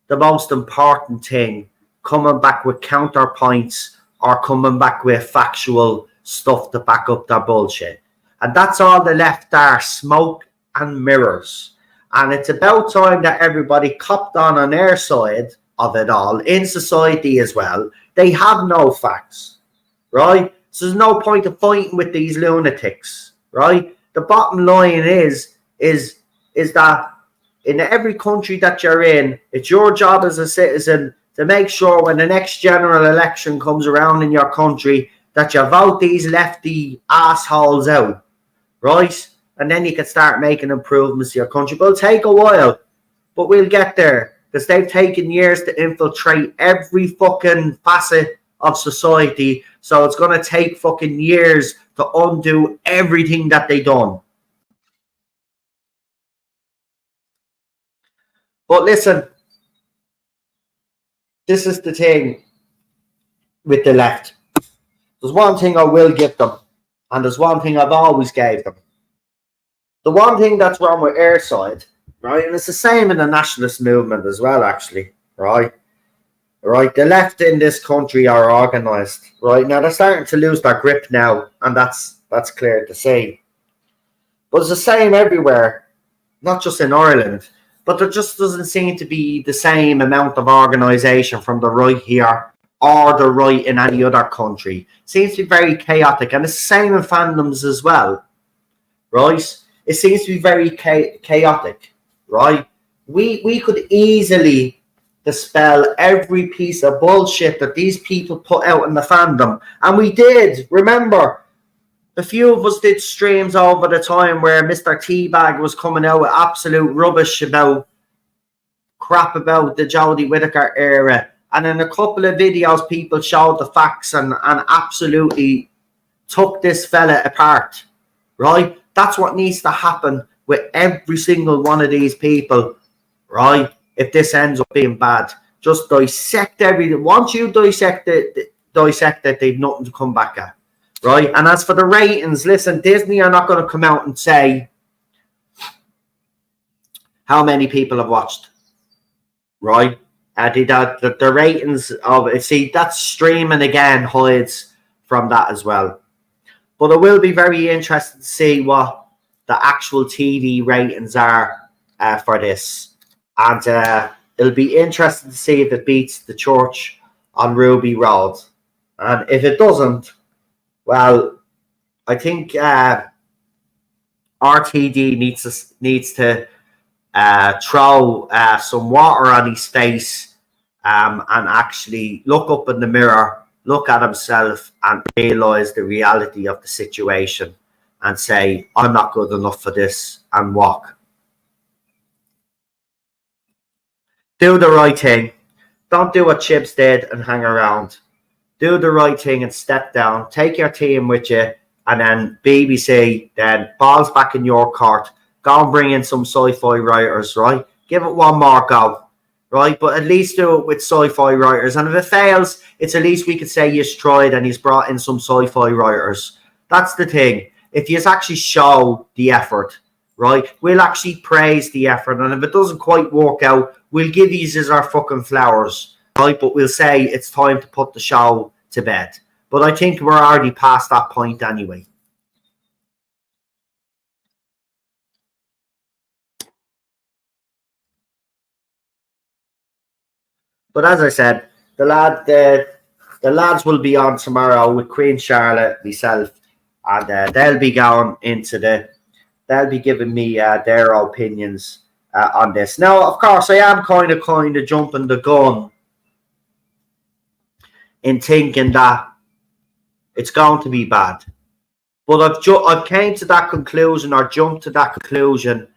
the most important thing, coming back with counterpoints or coming back with factual stuff to back up their bullshit. And that's all the left are, smoke and mirrors. And it's about time that everybody copped on their side of it all, in society as well. They have no facts, right? So there's no point of fighting with these lunatics, right? The bottom line is that in every country that you're in, it's your job as a citizen to make sure when the next general election comes around in your country that you vote these lefty assholes out, right? And then you can start making improvements to your country. But it'll take a while, but we'll get there because they've taken years to infiltrate every fucking facet of society. So it's going to take fucking years to undo everything that they done. But listen, this is the thing with the left. There's one thing I will give them, and there's one thing I've always gave them. The one thing that's wrong with our side, right, and it's the same in the nationalist movement as well, actually, right? Right, the left in this country are organised, right? Now they're starting to lose their grip now, and that's clear to see. But it's the same everywhere, not just in Ireland. But there just doesn't seem to be the same amount of organisation from the right here or the right in any other country. It seems to be very chaotic, and it's the same in fandoms as well, right? It seems to be very chaotic, right? We could easily dispel every piece of bullshit that these people put out in the fandom. And we did. Remember, a few of us did streams over the time where Mr. Teabag was coming out with absolute rubbish about crap about the Jodie Whittaker era. And in a couple of videos, people showed the facts and absolutely took this fella apart, right? That's what needs to happen with every single one of these people, right? If this ends up being bad, just dissect everything. Once you dissect it, they've nothing to come back at, right? And as for the ratings, listen, Disney are not going to come out and say how many people have watched, right? The ratings of it, see, that's streaming again hides from that as well. But it will be very interesting to see what the actual TV ratings are for this. And it'll be interesting to see if it beats The Church on Ruby Road. And if it doesn't, well, I think RTD needs to throw some water on his face and actually look up in the mirror, look at himself and realise the reality of the situation and say, I'm not good enough for this, and walk. Do the right thing. Don't do what Chips did and hang around. Do the right thing and step down. Take your team with you, and then BBC, then balls back in your court. Go and bring in some sci-fi writers, right? Give it one more go, right? But at least do it with sci-fi writers. And if it fails, it's at least we could say he's tried and he's brought in some sci-fi writers. That's the thing. If you actually show the effort, right, we'll actually praise the effort. And if it doesn't quite work out, we'll give these as our fucking flowers, right? But we'll say it's time to put the show to bed. But I think we're already past that point anyway. But as I said, the lads will be on tomorrow with Queen Charlotte, myself, and they'll be going into they'll be giving me their opinions on this. Now, of course, I am kind of jumping the gun in thinking that it's going to be bad. But I've came to that conclusion or jumped to that conclusion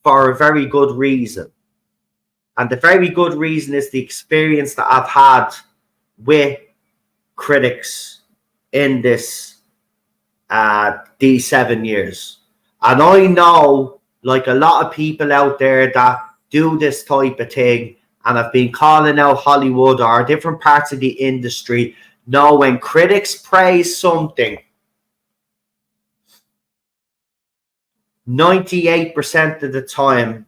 for a very good reason. And the very good reason is the experience that I've had with critics in these 7 years. And I know, like a lot of people out there that do this type of thing and have been calling out Hollywood or different parts of the industry, know when critics praise something, 98% of the time,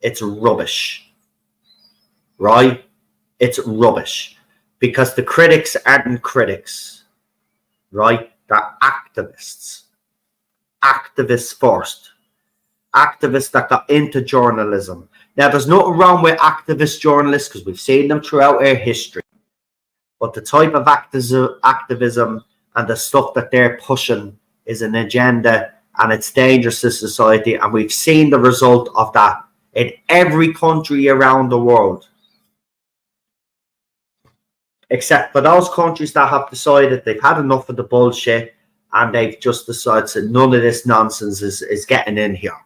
it's rubbish. Right? It's rubbish. Because the critics aren't critics. Right? They're activists. Activists first. Activists that got into journalism. Now, there's nothing wrong with activist journalists because we've seen them throughout our history. But the type of activism and the stuff that they're pushing is an agenda and it's dangerous to society. And we've seen the result of that in every country around the world. Except for those countries that have decided they've had enough of the bullshit and they've just decided that none of this nonsense is getting in here.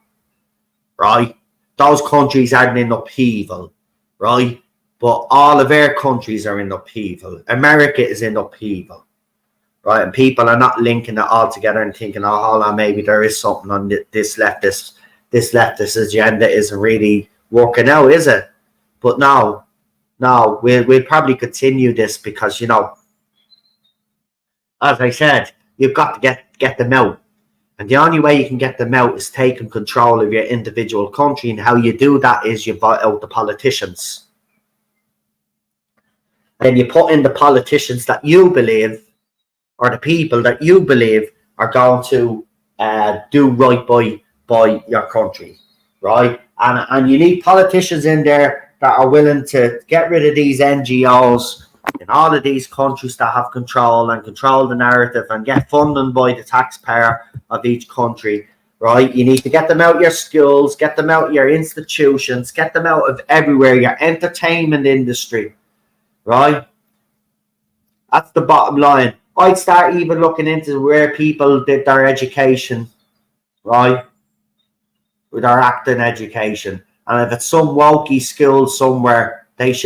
Right? Those countries aren't in upheaval. Right? But all of our countries are in upheaval. America is in upheaval. Right? And people are not linking it all together and thinking, oh, hold on, maybe there is something on this leftist agenda isn't really working out, is it? But no, we'll probably continue this because, you know, as I said, you've got to get them out. And the only way you can get them out is taking control of your individual country. And how you do that is you vote out the politicians. Then you put in the politicians that you believe, or the people that you believe are going to do right by your country, right? And you need politicians in there that are willing to get rid of these NGOs in all of these countries that have control the narrative and get funding by the taxpayer of each country, right? You need to get them out of your schools, get them out of your institutions, get them out of everywhere, your entertainment industry, right? That's the bottom line. I'd start even looking into where people did their education, right? With their acting education. And if it's some wokey school somewhere, that's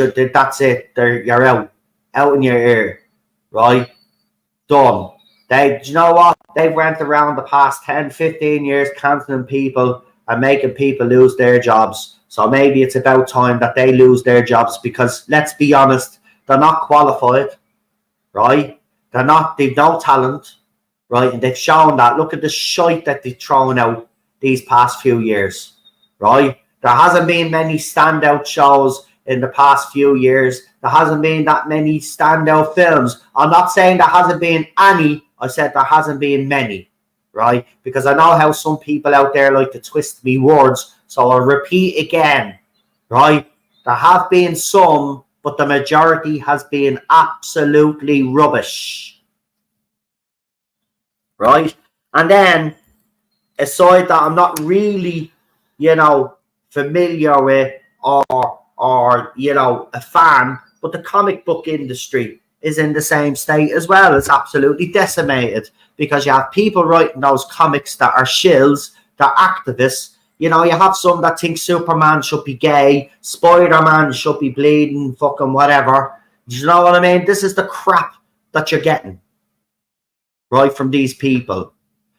it. You're out in your ear, right? Done. Do you know what? They've went around the past 10, 15 years cancelling people and making people lose their jobs. So maybe it's about time that they lose their jobs because, let's be honest, they're not qualified, right? They've no talent, right? And they've shown that. Look at the shite that they've thrown out these past few years, right? There hasn't been many standout shows in the past few years. There hasn't been that many standout films. I'm not saying there hasn't been any. I said there hasn't been many, right? Because I know how some people out there like to twist me words. So I'll repeat again, right? There have been some, but the majority has been absolutely rubbish, right? And then, aside that I'm not really, familiar with or a fan, but the comic book industry is in the same state as well. It's absolutely decimated because you have people writing those comics that are shills, that are activists. You have some that think Superman should be gay, Spider-Man should be bleeding, fucking whatever. Do you know what I mean? This is the crap that you're getting, right, from these people,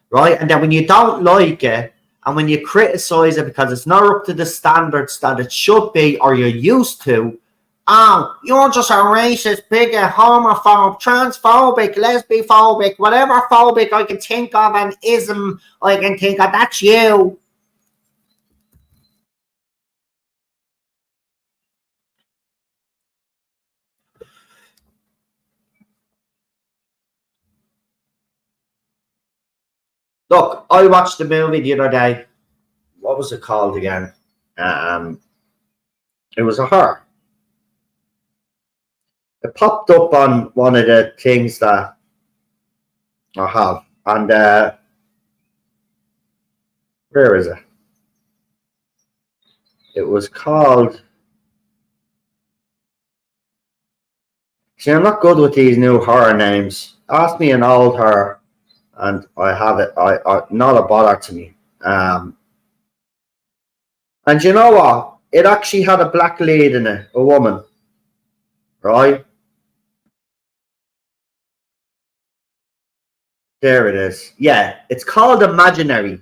right? And then when you don't like it, And when you criticize it because it's not up to the standards that it should be or you're used to, oh, you're just a racist, bigot, homophobe, transphobic, lesbophobic, whatever phobic I can think of, and ism I can think of, that's you. Look, I watched the movie the other day. What was it called again? It was a horror. It popped up on one of the things that I have. And where is it? It was called... See, I'm not good with these new horror names. Ask me an old horror, and I have it. I not a bother to me. And you know what? It actually had a black lead in it, a woman, right? There it is. Yeah, it's called Imaginary,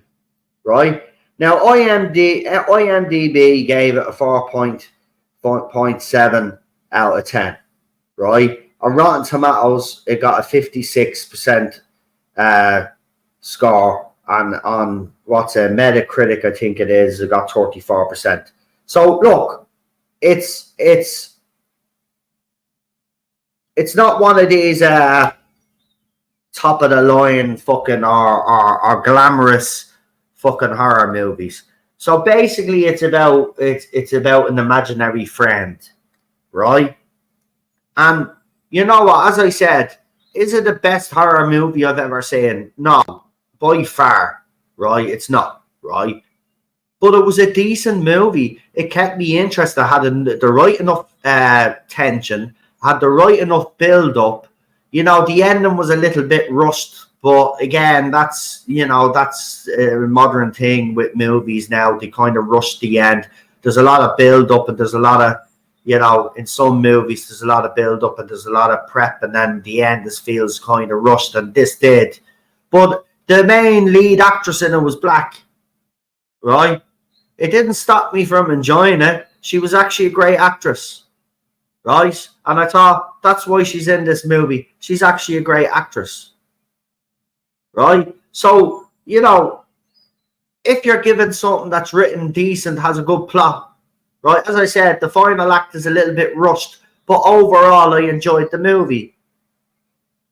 right? Now, IMDb gave it a 4.7 out of 10, right? On Rotten Tomatoes, it got a 56% score, and on what's a Metacritic, I think it is, it got 34%. So look, it's not one of these top of the line fucking or glamorous fucking horror movies. So basically, it's about an imaginary friend, right? And you know what? As I said, is it the best horror movie I've ever seen? No, by far, right? It's not, right? But it was a decent movie. It kept me interested. Had the right enough tension, had the right enough build up. You know, the ending was a little bit rushed, but again, that's a modern thing with movies now. They kind of rush the end. There's a lot of build up, and there's a lot of, in some movies, there's a lot of build up and there's a lot of prep, and then the end feels kind of rushed, and this did. But the main lead actress in it was black, right? It didn't stop me from enjoying it. She was actually a great actress, right? And I thought, that's why she's in this movie. She's actually a great actress, right? So, if you're given something that's written decent, has a good plot, right? As I said, the final act is a little bit rushed, but overall, I enjoyed the movie,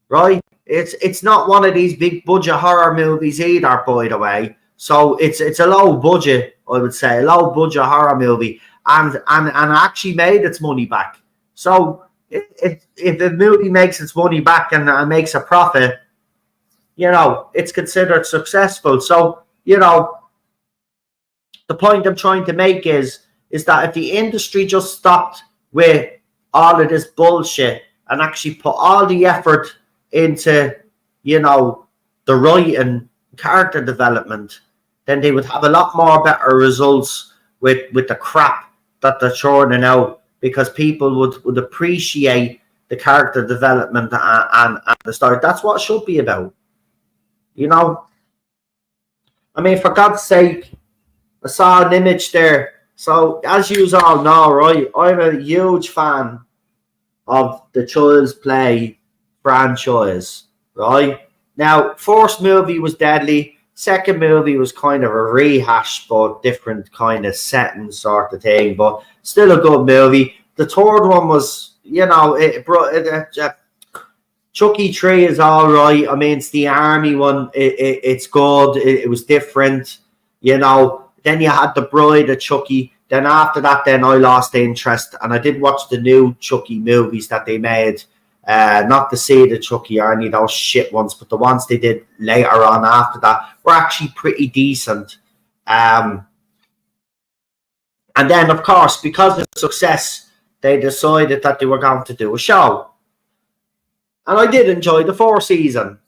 right? It's not one of these big budget horror movies either, by the way. So it's a low budget, I would say, a low budget horror movie, and actually made its money back. So if the movie makes its money back and makes a profit, it's considered successful. So the point I'm trying to make is that if the industry just stopped with all of this bullshit and actually put all the effort into, the writing, character development, then they would have a lot more better results with the crap that they're churning out, because people would appreciate the character development and the story. That's what it should be about. I mean, for God's sake, I saw an image there. So, as you all know, right, I'm a huge fan of the Child's Play franchise, right? Now, first movie was deadly. Second movie was kind of a rehash, but different kind of setting sort of thing, but still a good movie. The third one was, Chucky 3 is all right. I mean, it's the army one. It's good. It was different, Then you had The Bride of Chucky. Then after that, then I lost interest, and I did watch the new Chucky movies that they made. Not to say the Chucky or any of those shit ones, but the ones they did later on after that were actually pretty decent. And then, of course, because of success, they decided that they were going to do a show. And I did enjoy the fourth season.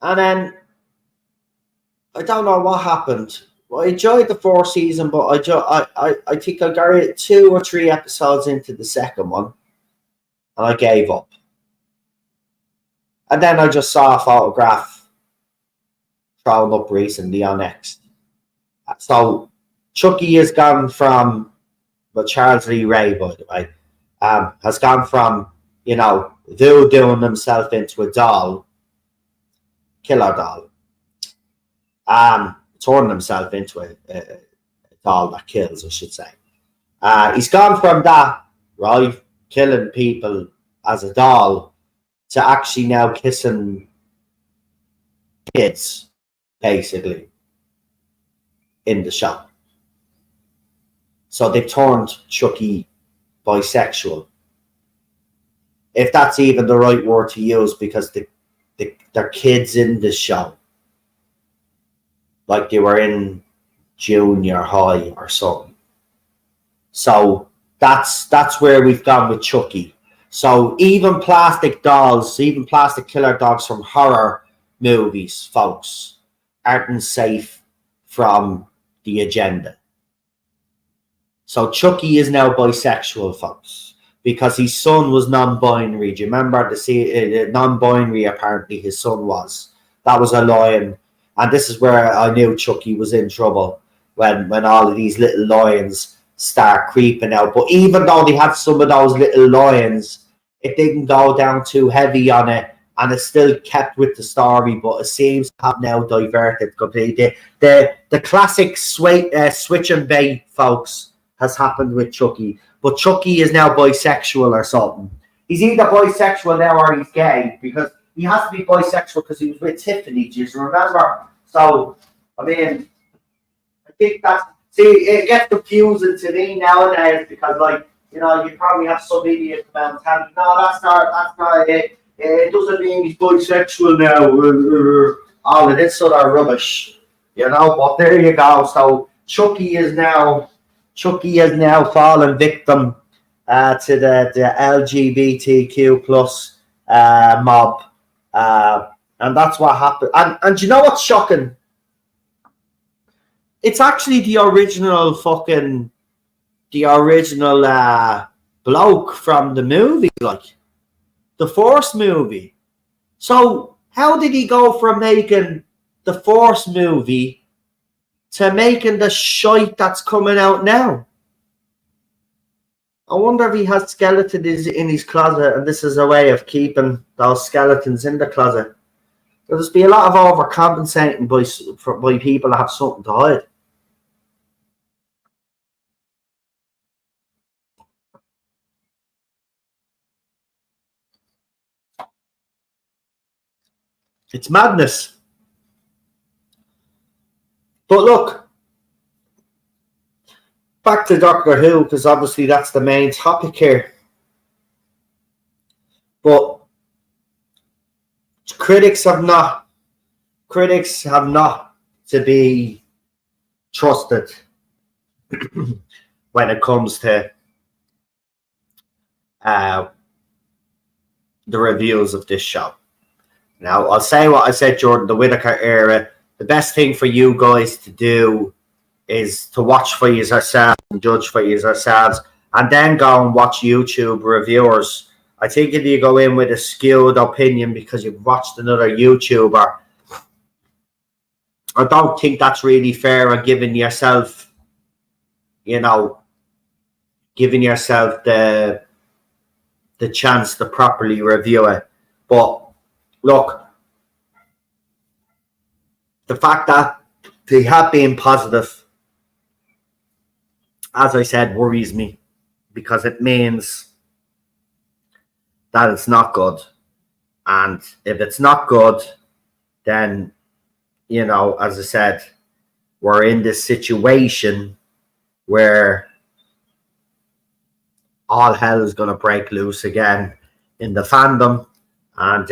And then, I don't know what happened. Well, I enjoyed the fourth season, but I think I got 2 or 3 episodes into the second one, and I gave up. And then I just saw a photograph thrown up recently on X. So Chucky has gone from, well, Charles Lee Ray, by the way, has gone from, voodooing himself into a doll, killer doll, turning himself into a doll that kills, I should say. He's gone from that, right, killing people as a doll, to actually now kissing kids, basically, in the shop. So they've turned Chucky bisexual, if that's even the right word to use, because they're kids in the show, like they were in junior high or something. So that's where we've gone with Chucky. So even plastic dolls, even plastic killer dogs from horror movies, folks, aren't safe from the agenda. So Chucky is now bisexual, folks, because his son was non-binary. Do you remember the non-binary? Apparently, his son was. That was a lion, and this is where I knew Chucky was in trouble, when all of these little lions start creeping out. But even though they had some of those little lions, it didn't go down too heavy on it, and it still kept with the story. But it seems to have now diverted completely. The classic switch and bait, folks, has happened with Chucky. But Chucky is now bisexual or something. He's either bisexual now or he's gay, because he has to be bisexual because he was with Tiffany, do you remember? So, I mean, I think that's... See, it gets confusing to me nowadays, because, like, you probably have some idiot man telling you, no, that's not it. It doesn't mean he's bisexual now. All of this sort of rubbish, But there you go. So Chucky is now fallen victim to the LGBTQ plus mob, and that's what happened. And you know what's shocking? It's actually the original bloke from the movie, like the Force movie. So how did he go from making the Force movie to making the shite that's coming out now? I wonder if he has skeletons in his closet, and this is a way of keeping those skeletons in the closet. There'll just be a lot of overcompensating by people that have something to hide. It's madness. But look, back to Doctor Who, because obviously that's the main topic here. But critics have not to be trusted when it comes to the reviews of this show. Now, I'll say what I said during the Whittaker era. The best thing for you guys to do is to watch for yourselves and judge for yourselves, and then go and watch YouTube reviewers. I think if you go in with a skewed opinion because you've watched another YouTuber, I don't think that's really fair, or giving yourself the chance to properly review it. But look, the fact that they have been positive, as I said, worries me, because it means that it's not good. And if it's not good, then, as I said, we're in this situation where all hell is going to break loose again in the fandom. And,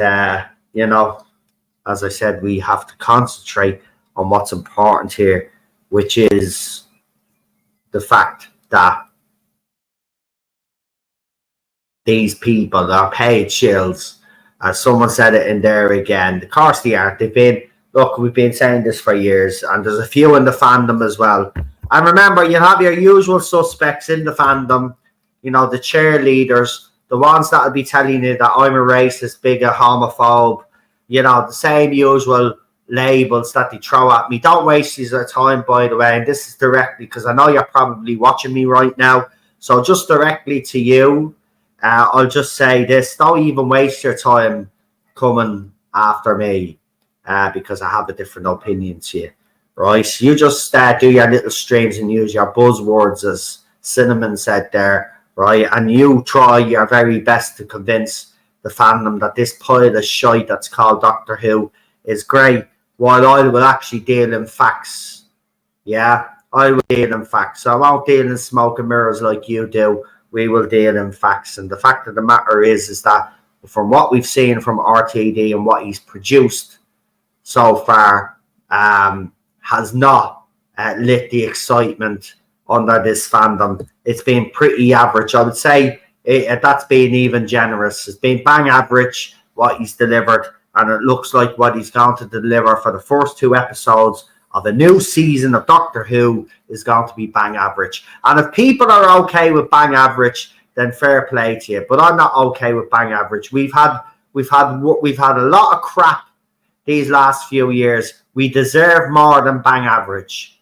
as I said, we have to concentrate on what's important here, which is the fact that these people are paid shills. As someone said it in there again, of course they are. We've been saying this for years, and there's a few in the fandom as well. And remember, you have your usual suspects in the fandom, the cheerleaders, the ones that will be telling you that I'm a racist, bigot, homophobe, the same usual labels that they throw at me. Don't waste your time, by the way. And this is directly because I know you're probably watching me right now. So just directly to you, I'll just say this. Don't even waste your time coming after me because I have a different opinion to you. Right? You just do your little streams and use your buzzwords, as Cinnamon said there. Right? And you try your very best to convince the fandom that this pile of shite that's called Doctor Who is great, while I will actually deal in facts. Yeah, I will deal in facts. I won't deal in smoke and mirrors like you do. We will deal in facts. And the fact of the matter is that from what we've seen from RTD and what he's produced so far, has not lit the excitement under this fandom. It's been pretty average. I would say that's been even generous. It's been bang average what he's delivered, and it looks like what he's going to deliver for the first 2 episodes of a new season of Doctor Who is going to be bang average. And if people are okay with bang average, then fair play to you. But I'm not okay with bang average. We've had a lot of crap these last few years. We deserve more than bang average.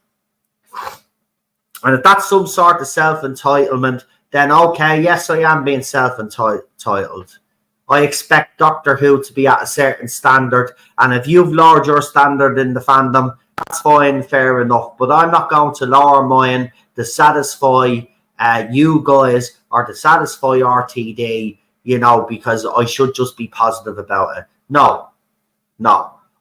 And if that's some sort of self-entitlement, then okay, yes, I am being self-entitled. I expect Doctor Who to be at a certain standard, and if you've lowered your standard in the fandom, that's fine, fair enough. But I'm not going to lower mine to satisfy you guys or to satisfy RTD, because I should just be positive about it. No.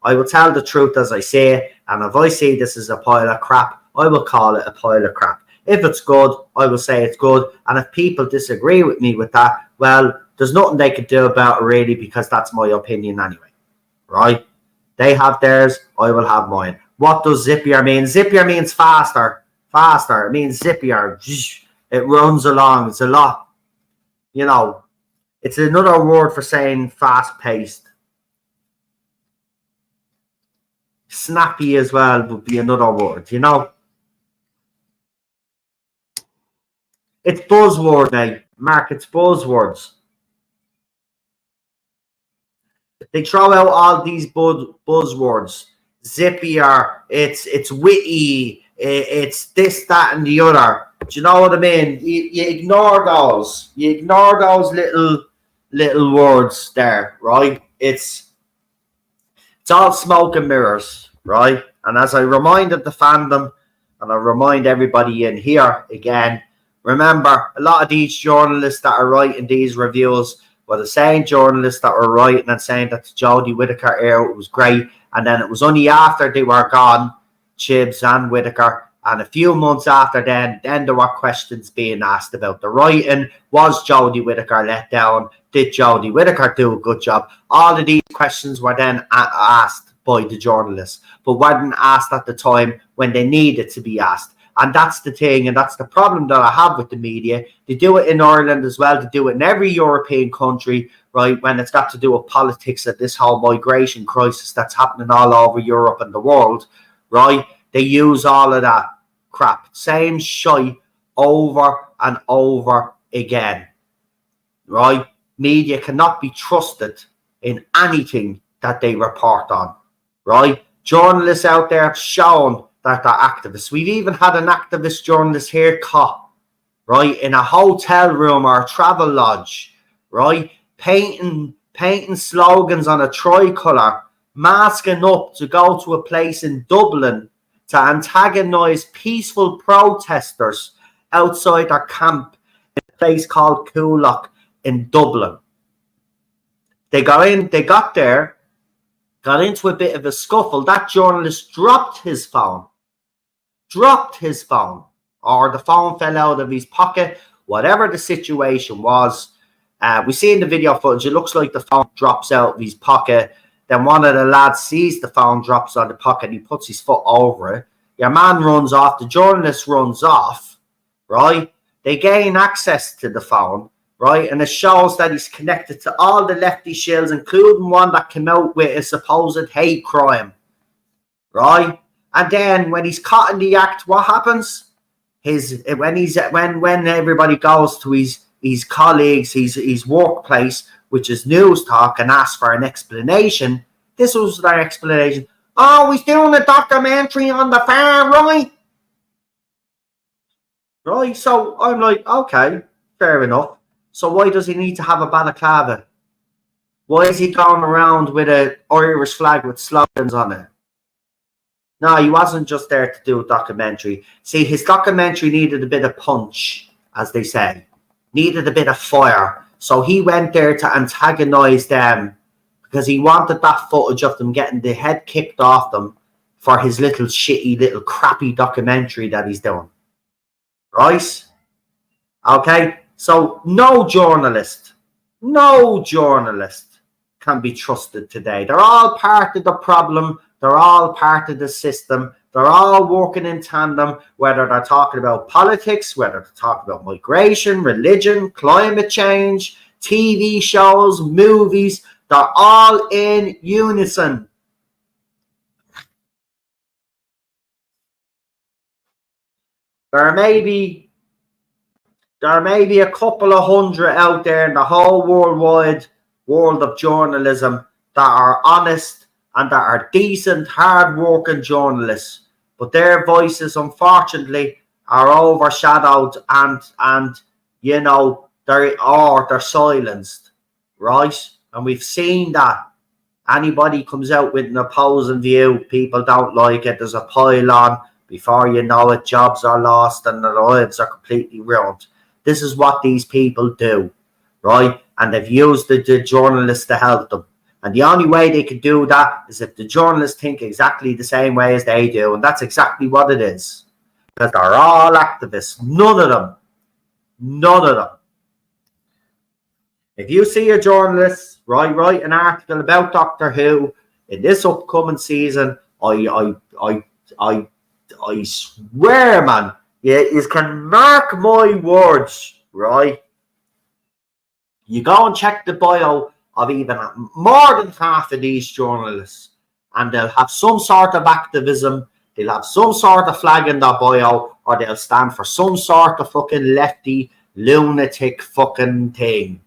I will tell the truth as I say it, and if I say this is a pile of crap, I will call it a pile of crap. If it's good, I will say it's good, and if people disagree with me with that, well, there's nothing they could do about it really, because that's my opinion anyway, right? They have theirs, I will have mine. What does Zippier mean? Zippier means faster. It means Zippier. It runs along. It's a lot, it's another word for saying fast-paced. Snappy as well would be another word, It's buzzword, mate. Mark, it's buzzwords. They throw out all these buzzwords. Zippier, it's witty, it's this, that, and the other. Do you know what I mean? You ignore those. You ignore those little words there, right? It's all smoke and mirrors, right? And as I reminded the fandom, and I remind everybody in here again, remember, a lot of these journalists that are writing these reviews were the same journalists that were writing and saying that the Jodie Whittaker era was great, and then it was only after they were gone, Chibs and Whittaker, and a few months after then there were questions being asked about the writing. Was Jodie Whittaker let down? Did Jodie Whittaker do a good job? All of these questions were then asked by the journalists, but weren't asked at the time when they needed to be asked. And that's the thing, and that's the problem that I have with the media. They do it in Ireland as well. They do it in every European country, right, when it's got to do with politics of this whole migration crisis that's happening all over Europe and the world, right? They use all of that crap. Same shite over and over again, right? Media cannot be trusted in anything that they report on, right? Journalists out there have shown that they're activists. We've even had an activist journalist here caught, right, in a hotel room or a travel lodge, right, painting slogans on a tricolour, masking up to go to a place in Dublin to antagonise peaceful protesters outside their camp in a place called Coolock in Dublin. They got there, got into a bit of a scuffle. That journalist dropped his phone, or the phone fell out of his pocket, whatever the situation was. We see in the video footage, it looks like the phone drops out of his pocket. Then one of the lads sees the phone drops on the pocket. He puts his foot over it. Your man runs off. The journalist runs off, right? They gain access to the phone, right? And it shows that he's connected to all the lefty shills, including one that came out with a supposed hate crime, right? And then when he's caught in the act, what happens? When everybody goes to his colleagues, his workplace, which is News Talk, and asks for an explanation, this was their explanation. Oh, he's doing a documentary on the far right. Right, so I'm like, okay, fair enough. So why does he need to have a balaclava? Why is he going around with an Irish flag with slogans on it? No, he wasn't just there to do a documentary. See, his documentary needed a bit of punch, as they say, needed a bit of fire. So he went there to antagonize them because he wanted that footage of them getting the head kicked off them for his little shitty, little crappy documentary that he's doing. Right? Okay? So no journalist can be trusted today. They're all part of the problem. They're all part of the system. They're all working in tandem, whether they're talking about politics, whether they're talking about migration, religion, climate change, TV shows, movies. They're all in unison. There may be a couple of hundred out there in the whole worldwide world of journalism that are honest and that are decent, hard-working journalists. But their voices, unfortunately, are overshadowed and you know, they're silenced, right? And we've seen that. Anybody comes out with an opposing view, people don't like it. There's a pile on. Before you know it, jobs are lost and their lives are completely ruined. This is what these people do, right? And they've used the journalists to help them. And the only way they can do that is if the journalists think exactly the same way as they do. And that's exactly what it is. Because they're all activists. None of them. None of them. If you see a journalist write an article about Doctor Who in this upcoming season, I swear, man, you can mark my words, right? You go and check the bio of even more than half of these journalists, and they'll have some sort of activism, they'll have some sort of flag in their bio, or they'll stand for some sort of fucking lefty, lunatic fucking thing.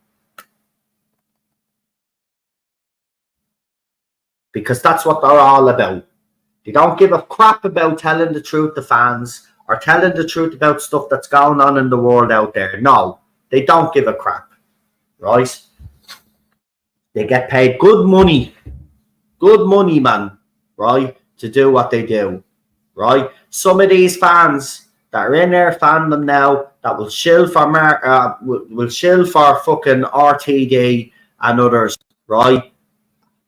Because that's what they're all about. They don't give a crap about telling the truth to fans or telling the truth about stuff that's going on in the world out there. No, they don't give a crap, right? They get paid good money, man, right, to do what they do, right? Some of these fans that are in their fandom now that will shill for fucking RTD and others, right,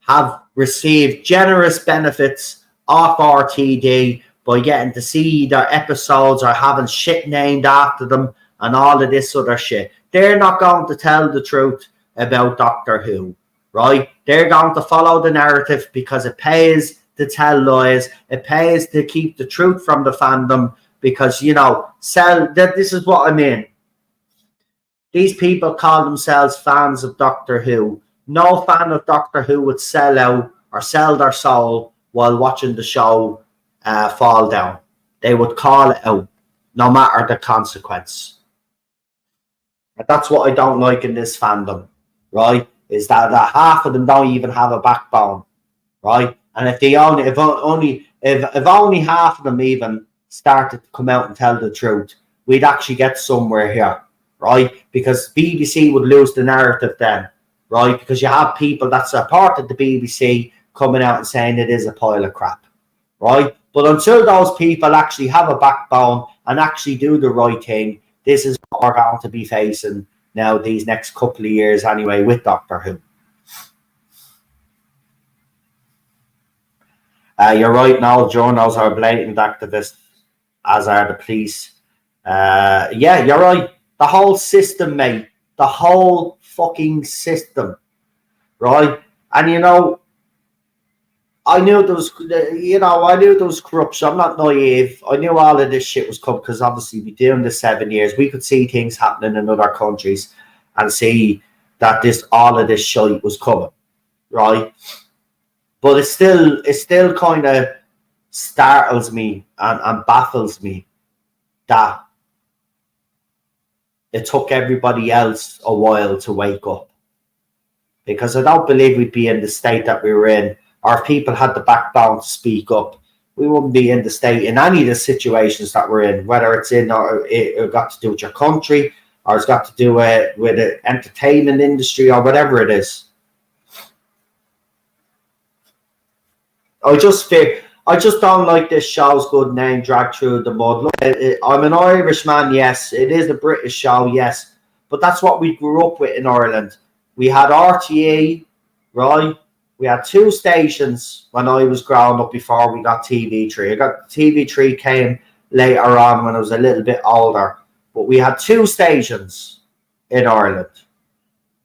have received generous benefits off RTD by getting to see their episodes or having shit named after them and all of this other shit. They're not going to tell the truth about Doctor Who, right? They're going to follow the narrative because it pays to tell lies. It pays to keep the truth from the fandom because, you know, this is what I mean. These people call themselves fans of Doctor Who. No fan of Doctor Who would sell out or sell their soul while watching the show fall down. They would call it out, no matter the consequence. And that's what I don't like in this fandom, right? Is that half of them don't even have a backbone, right? And if only half of them even started to come out and tell the truth, we'd actually get somewhere here, right? Because BBC would lose the narrative then, right? Because you have people that supported the BBC coming out and saying it is a pile of crap, right? But until those people actually have a backbone and actually do the right thing, this is what we're going to be facing now these next couple of years anyway with Doctor Who. You're right, now journals are blatant activists, as are the police. Yeah, you're right. The whole system, mate. The whole fucking system, right? And you know, I knew there was corruption. I'm not naive. I knew all of this shit was coming because obviously we're doing this 7 years. We could see things happening in other countries and see that all of this shit was coming, right? But it still kind of startles me and baffles me that it took everybody else a while to wake up. Because I don't believe we'd be in the state that we were in or if people had the backbone to speak up, we wouldn't be in the state in any of the situations that we're in, whether it's in or it got to do with your country or it's got to do with the entertainment industry or whatever it is. I just don't like this show's good name dragged through the mud. Look, I'm an Irishman, yes. It is a British show, yes. But that's what we grew up with in Ireland. We had RTE, right? We had 2 stations when I was growing up before we got TV3. TV3 came later on when I was a little bit older. But we had 2 stations in Ireland,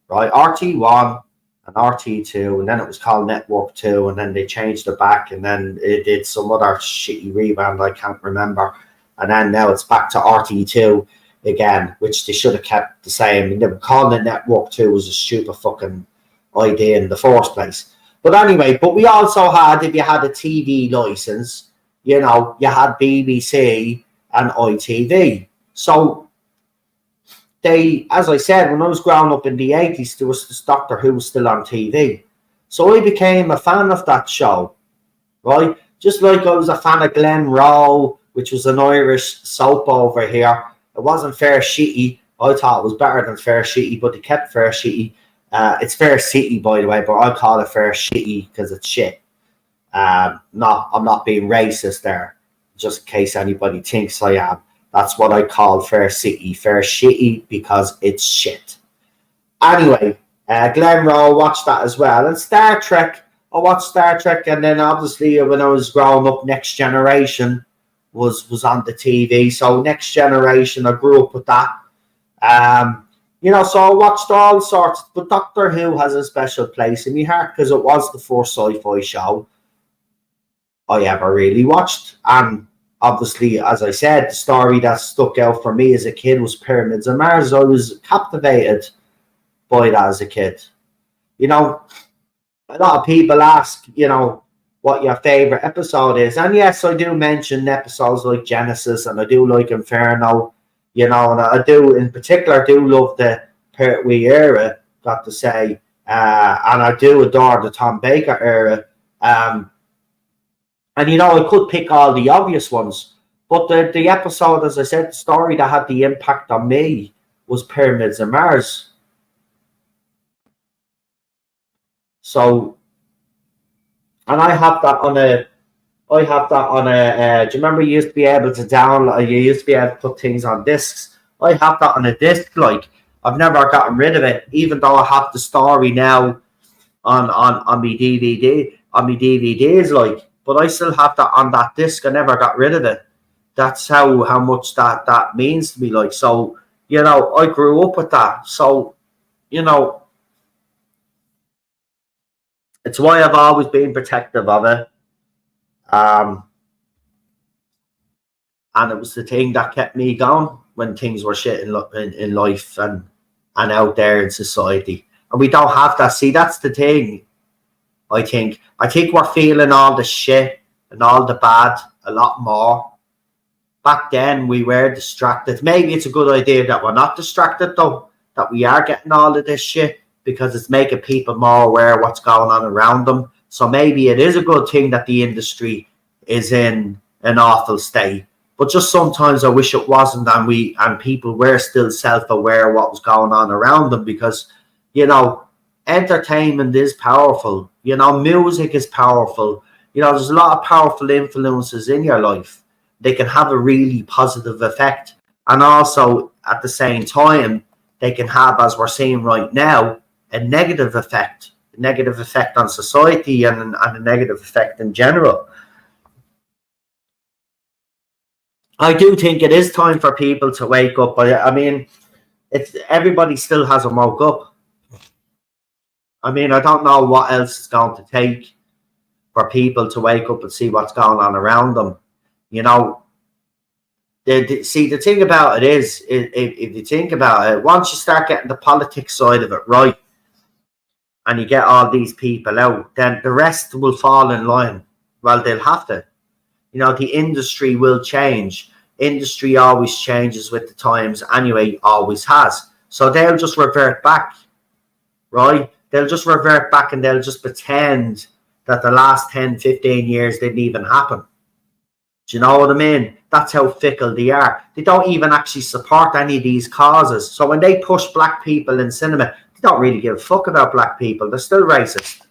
right? RT1 and RT2, and then it was called Network 2, and then they changed it back, and then it did some other shitty rebrand I can't remember. And then now it's back to RT2 again, which they should have kept the same. And they were calling it Network 2 was a stupid fucking idea in the first place. But anyway, but we also had, if you had a TV license, you know, you had BBC and ITV. So they, as I said, when I was growing up in the 80s, there was this Doctor Who was still on TV. So I became a fan of that show, right? Just like I was a fan of Glen Rowe, which was an Irish soap over here. It wasn't Fair Shitty. I thought it was better than Fair Shitty, but they kept Fair Shitty. It's Fair City, by the way, but I call it Fair Shitty because it's shit. I'm not being racist there, just in case anybody thinks I am. That's what I call Fair City. Fair Shitty because it's shit. Anyway, Glen Rowe watched that as well. And Star Trek, I watched Star Trek, and then obviously when I was growing up, Next Generation was on the TV. So Next Generation, I grew up with that. You know, so I watched all sorts, but Doctor Who has a special place in my heart because it was the first sci-fi show I ever really watched. And obviously, as I said, the story that stuck out for me as a kid was Pyramids of Mars. I was captivated by that as a kid. You know, a lot of people ask, you know, what your favorite episode is. And yes, I do mention episodes like Genesis, and I do like Inferno, you know, and I do, in particular, do love the Pertwee era, got to say, and I do adore the Tom Baker era. And, you know, I could pick all the obvious ones, but the episode, as I said, the story that had the impact on me was Pyramids of Mars. So, and I have that on a, do you remember you used to be able to download, you used to be able to put things on discs? I have that on a disc, like, I've never gotten rid of it, even though I have the story now on my DVD, on my DVDs, like, but I still have that on that disc. I never got rid of it. That's how much that means to me, like, so, you know, I grew up with that. So, you know, it's why I've always been protective of it. And it was the thing that kept me going when things were shit in life and out there in society. And we don't have that. See, that's the thing. I think we're feeling all the shit and all the bad a lot more. Back then, we were distracted. Maybe it's a good idea that we're not distracted, though, that we are getting all of this shit, because it's making people more aware of what's going on around them. So maybe it is a good thing that the industry is in an awful state. But just sometimes I wish it wasn't, and people were still self-aware of what was going on around them, because, you know, entertainment is powerful. You know, music is powerful. You know, there's a lot of powerful influences in your life. They can have a really positive effect. And also, at the same time, they can have, as we're seeing right now, a negative effect on society and a negative effect in general. I do think it is time for people to wake up. I mean, everybody still hasn't woke up. I mean, I don't know what else it's going to take for people to wake up and see what's going on around them. You know, the thing about it is, if you think about it, once you start getting the politics side of it right, and you get all these people out, then the rest will fall in line. Well, they'll have to. You know, the industry will change. Industry always changes with the times anyway, always has. So they'll just revert back, right? They'll just revert back, and they'll just pretend that the last 10, 15 years didn't even happen. Do you know what I mean? That's how fickle they are. They don't even actually support any of these causes. So when they push black people in cinema, they don't really give a fuck about black people. They're still racist,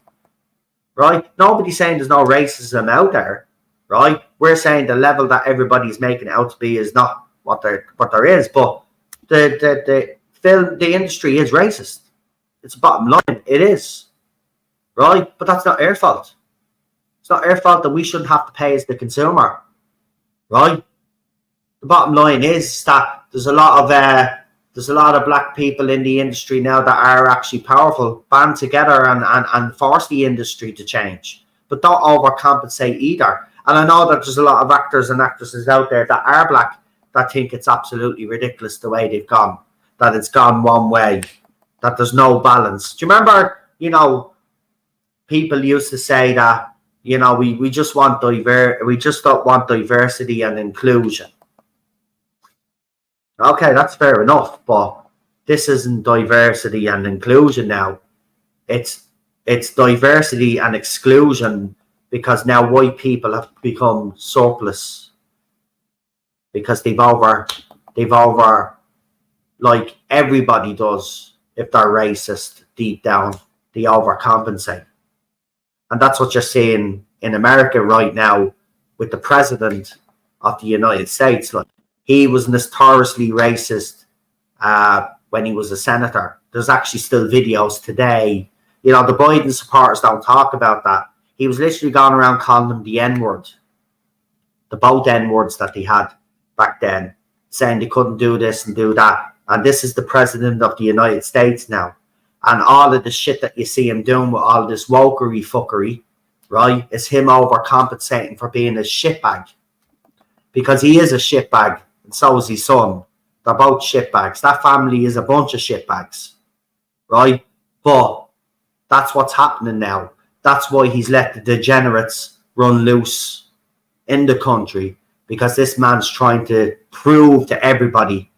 right? Nobody's saying there's no racism out there, right? We're saying the level that everybody's making it out to be is not what there is. But the industry is racist. It's a bottom line. It is, right? But that's not our fault. It's not our fault that we shouldn't have to pay as the consumer. Right. The bottom line is that there's a lot of black people in the industry now that are actually powerful, band together and force the industry to change. But don't overcompensate either. And I know that there's a lot of actors and actresses out there that are black that think it's absolutely ridiculous the way they've gone, that it's gone one way, that there's no balance. Do you remember, people used to say that, we just want we just don't want diversity and inclusion. Okay, that's fair enough, but this isn't diversity and inclusion now. It's diversity and exclusion because now white people have become surplus because they've over like everybody does. If they're racist deep down, they overcompensate. And that's what you're seeing in America right now with the president of the United States. Like, he was notoriously racist when he was a senator. There's actually still videos today. The Biden supporters don't talk about that. He was literally going around calling them the N-word. The both N-words that they had back then, saying they couldn't do this and do that. And this is the president of the United States now. And all of the shit that you see him doing with all this wokery fuckery, right, is him overcompensating for being a shitbag. Because he is a shitbag, and so is his son. They're both shitbags. That family is a bunch of shitbags, right? But that's what's happening now. That's why he's let the degenerates run loose in the country, because this man's trying to prove to everybody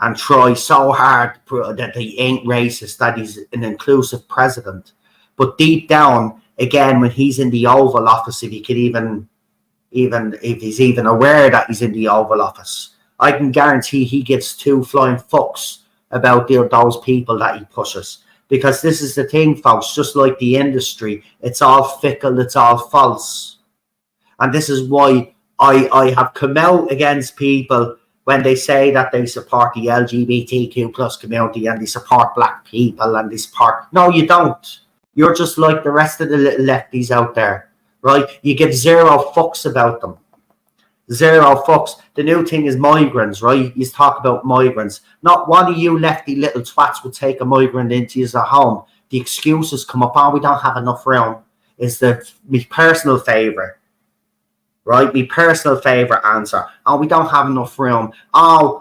and try so hard to prove that he ain't racist, that he's an inclusive president. But deep down, again, when he's in the Oval Office, if he could even if he's even aware that he's in the Oval Office, I can guarantee he gives two flying fucks about those people that he pushes. Because this is the thing, folks, just like the industry, it's all fickle, it's all false. And this is why I have come out against people when they say that they support the LGBTQ plus community and they support black people and they support... No, you don't. You're just like the rest of the little lefties out there, right? You give zero fucks about them. Zero fucks. The new thing is migrants, right? You talk about migrants. Not one of you lefty little twats will take a migrant into his home. The excuses come up, we don't have enough room. Is my personal favourite. Right, my personal favourite answer. We don't have enough room. I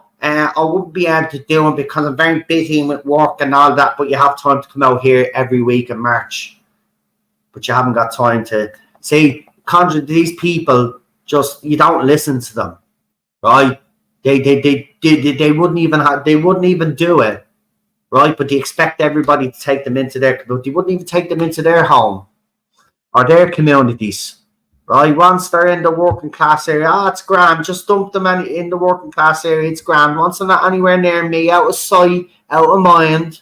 wouldn't be able to do it because I'm very busy with work and all that, but you have time to come out here every week in March. But you haven't got time to see, these people, just, you don't listen to them, right? They wouldn't even do it, right? But they expect everybody to take them into their, but they wouldn't even take them into their home or their communities. Right, once they're in the working class area, it's grand. Just dump them in the working class area, it's grand. Once they're not anywhere near me, out of sight, out of mind.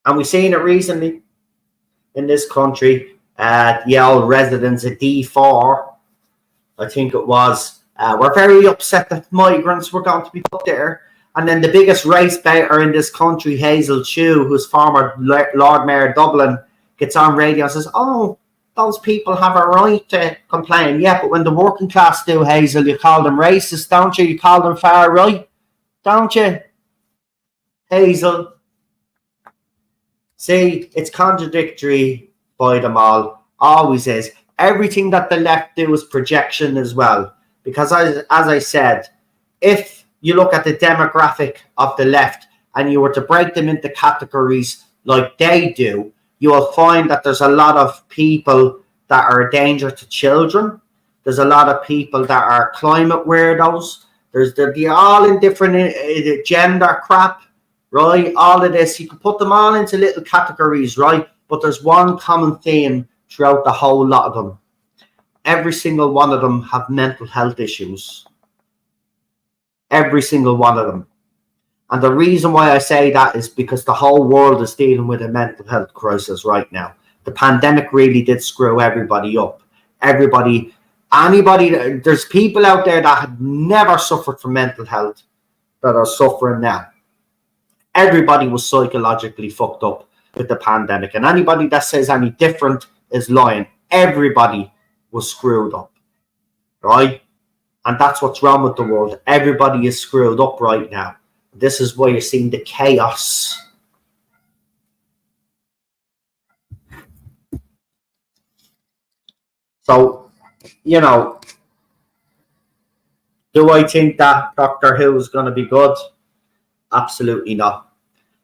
And we've seen it recently in this country. The old residents of D4, I think it was, were very upset that migrants were going to be put there. And then the biggest race baiter in this country, Hazel Chu, who's former Lord Mayor of Dublin, gets on radio and says, those people have a right to complain. Yeah, but when the working class do, Hazel, you call them racist, don't you? You call them far right, don't you, Hazel? See, it's contradictory by them all. Always is. Everything that the left do is projection as well. Because as I said, if you look at the demographic of the left and you were to break them into categories like they do, you will find that there's a lot of people that are a danger to children. There's a lot of people that are climate weirdos. They're all in different gender crap, right? All of this, you can put them all into little categories, right? But there's one common theme throughout the whole lot of them. Every single one of them have mental health issues. Every single one of them. And the reason why I say that is because the whole world is dealing with a mental health crisis right now. The pandemic really did screw everybody up. Anybody, there's people out there that have never suffered from mental health that are suffering now. Everybody was psychologically fucked up with the pandemic. And anybody that says any different is lying. Everybody was screwed up, right? And that's what's wrong with the world. Everybody is screwed up right now. This is why you're seeing the chaos. So, you know, do I think that Doctor Who is going to be good? Absolutely not.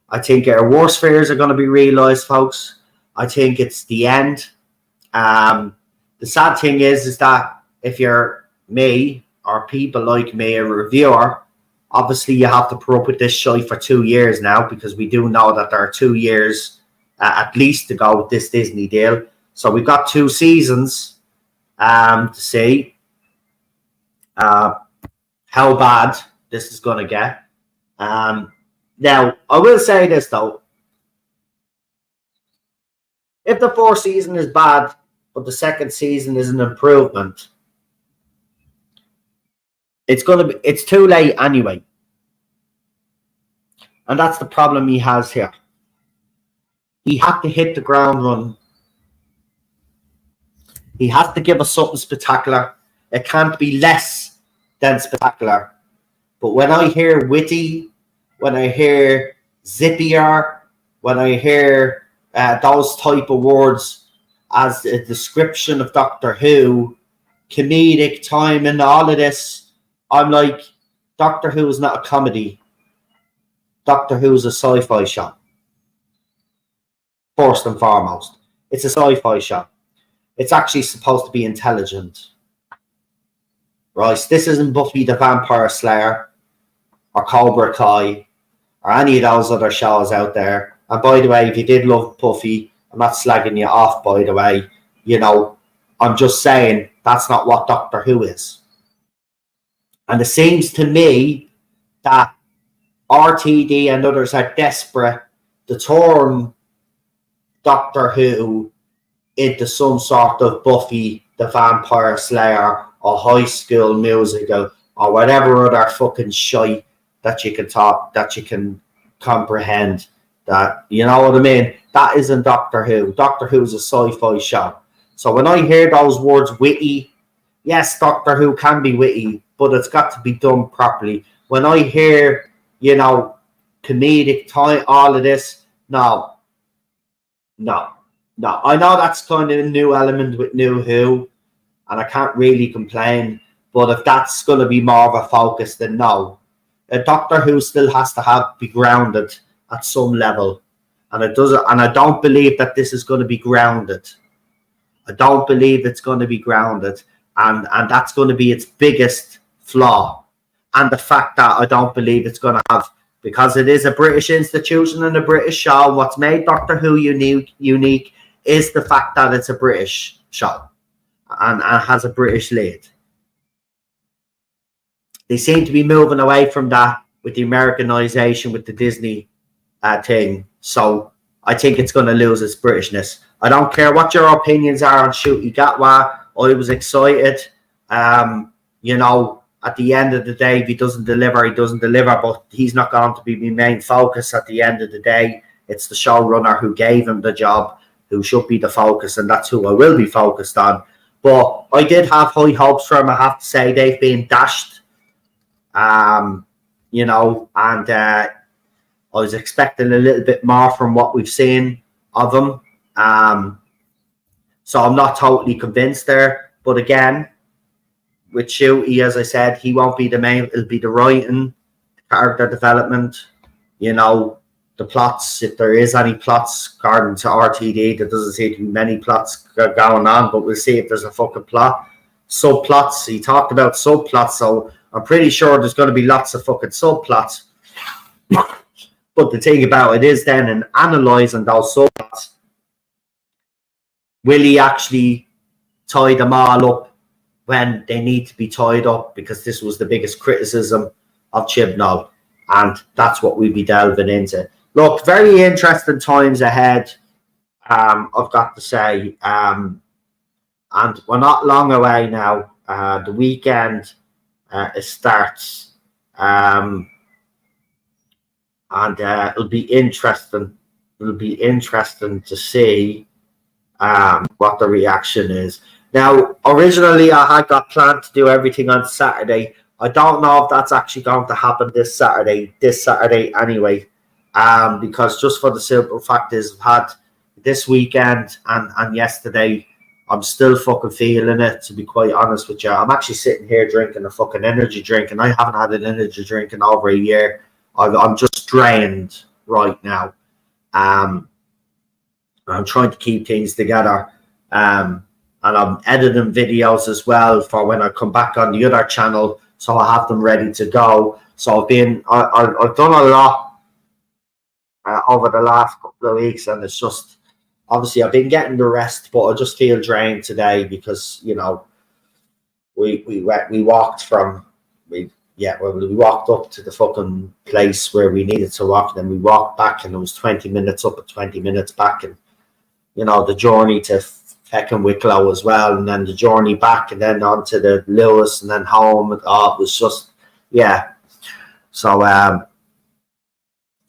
I think our worst fears are going to be realised, folks. I think it's the end. The sad thing is that if you're me or people like me, a reviewer, obviously you have to put up with this shite for 2 years now, because we do know that there are 2 years at least to go with this Disney deal. So we've got 2 seasons to see how bad this is going to get. Now, I will say this though. If the 4th season is bad, but the 2nd season is an improvement, it's too late anyway. And that's the problem he has here. He had to hit the ground running. He has to give us something spectacular. It can't be less than spectacular. But when I hear witty, when I hear Zippier, when I hear those type of words as a description of Doctor Who, comedic time and all of this, I'm like, Doctor Who is not a comedy. Doctor Who is a sci-fi show. First and foremost, it's a sci-fi show. It's actually supposed to be intelligent. Right? This isn't Buffy the Vampire Slayer or Cobra Kai or any of those other shows out there. And by the way, if you did love Buffy, I'm not slagging you off, by the way. You know, I'm just saying that's not what Doctor Who is. And it seems to me that RTD and others are desperate to turn Doctor Who into some sort of Buffy the Vampire Slayer or High School Musical or whatever other fucking shite that you can talk, that you can comprehend. That, you know what I mean? That isn't Doctor Who. Doctor Who is a sci-fi show. So when I hear those words witty, yes, Doctor Who can be witty, but it's got to be done properly. When I hear, you know, comedic time, all of this, no. I know that's kind of a new element with New Who, and I can't really complain. But if that's going to be more of a focus, then no. Doctor Who still has to be grounded at some level, and it doesn't. And I don't believe that this is going to be grounded. I don't believe it's going to be grounded, and that's going to be its biggest flaw. And the fact that I don't believe it's going to have, because it is a British institution and a British show. What's made Doctor Who unique is the fact that it's a British show and has a British lead. They seem to be moving away from that with the Americanization, with the Disney thing. So I think it's going to lose its Britishness. I don't care what your opinions are on Shooty Gatwa. I was excited. You know, at the end of the day, if he doesn't deliver, he doesn't deliver. But he's not going to be my main focus at the end of the day. It's the showrunner who gave him the job, who should be the focus, and that's who I will be focused on. But I did have high hopes for him. I have to say they've been dashed. You know, and I was expecting a little bit more from what we've seen of him. So I'm not totally convinced there. But again, with Shooty, as I said, he won't be the main. It'll be the writing, character development, you know, the plots. If there is any plots, according to RTD, there doesn't seem to be many plots going on, but we'll see if there's a fucking plot. Subplots. He talked about subplots, so I'm pretty sure there's going to be lots of fucking subplots. But But the thing about it is then in analysing those subs, will he actually tie them all up when they need to be tied up? Because this was the biggest criticism of Chibnall, and that's what we'll be delving into. Look, very interesting times ahead, I've got to say. And we're not long away now. The weekend it starts. And it'll be interesting. It'll be interesting to see what the reaction is. Now, originally I had got planned to do everything on Saturday. I don't know if that's actually going to happen this Saturday anyway. Because just for the simple fact is I've had this weekend and yesterday, I'm still fucking feeling it, to be quite honest with you. I'm actually sitting here drinking a fucking energy drink, and I haven't had an energy drink in over a year. I'm just drained right now. I'm trying to keep things together. And I'm editing videos as well for when I come back on the other channel, so I have them ready to go. So I've done a lot over the last couple of weeks, and it's just obviously I've been getting the rest, but I just feel drained today because we walked from we walked up to the fucking place where we needed to walk, and then we walked back, and it was 20 minutes up and 20 minutes back, and the journey to Feckin Wicklow as well, and then the journey back, and then on to the Lewis, and then home. It was just so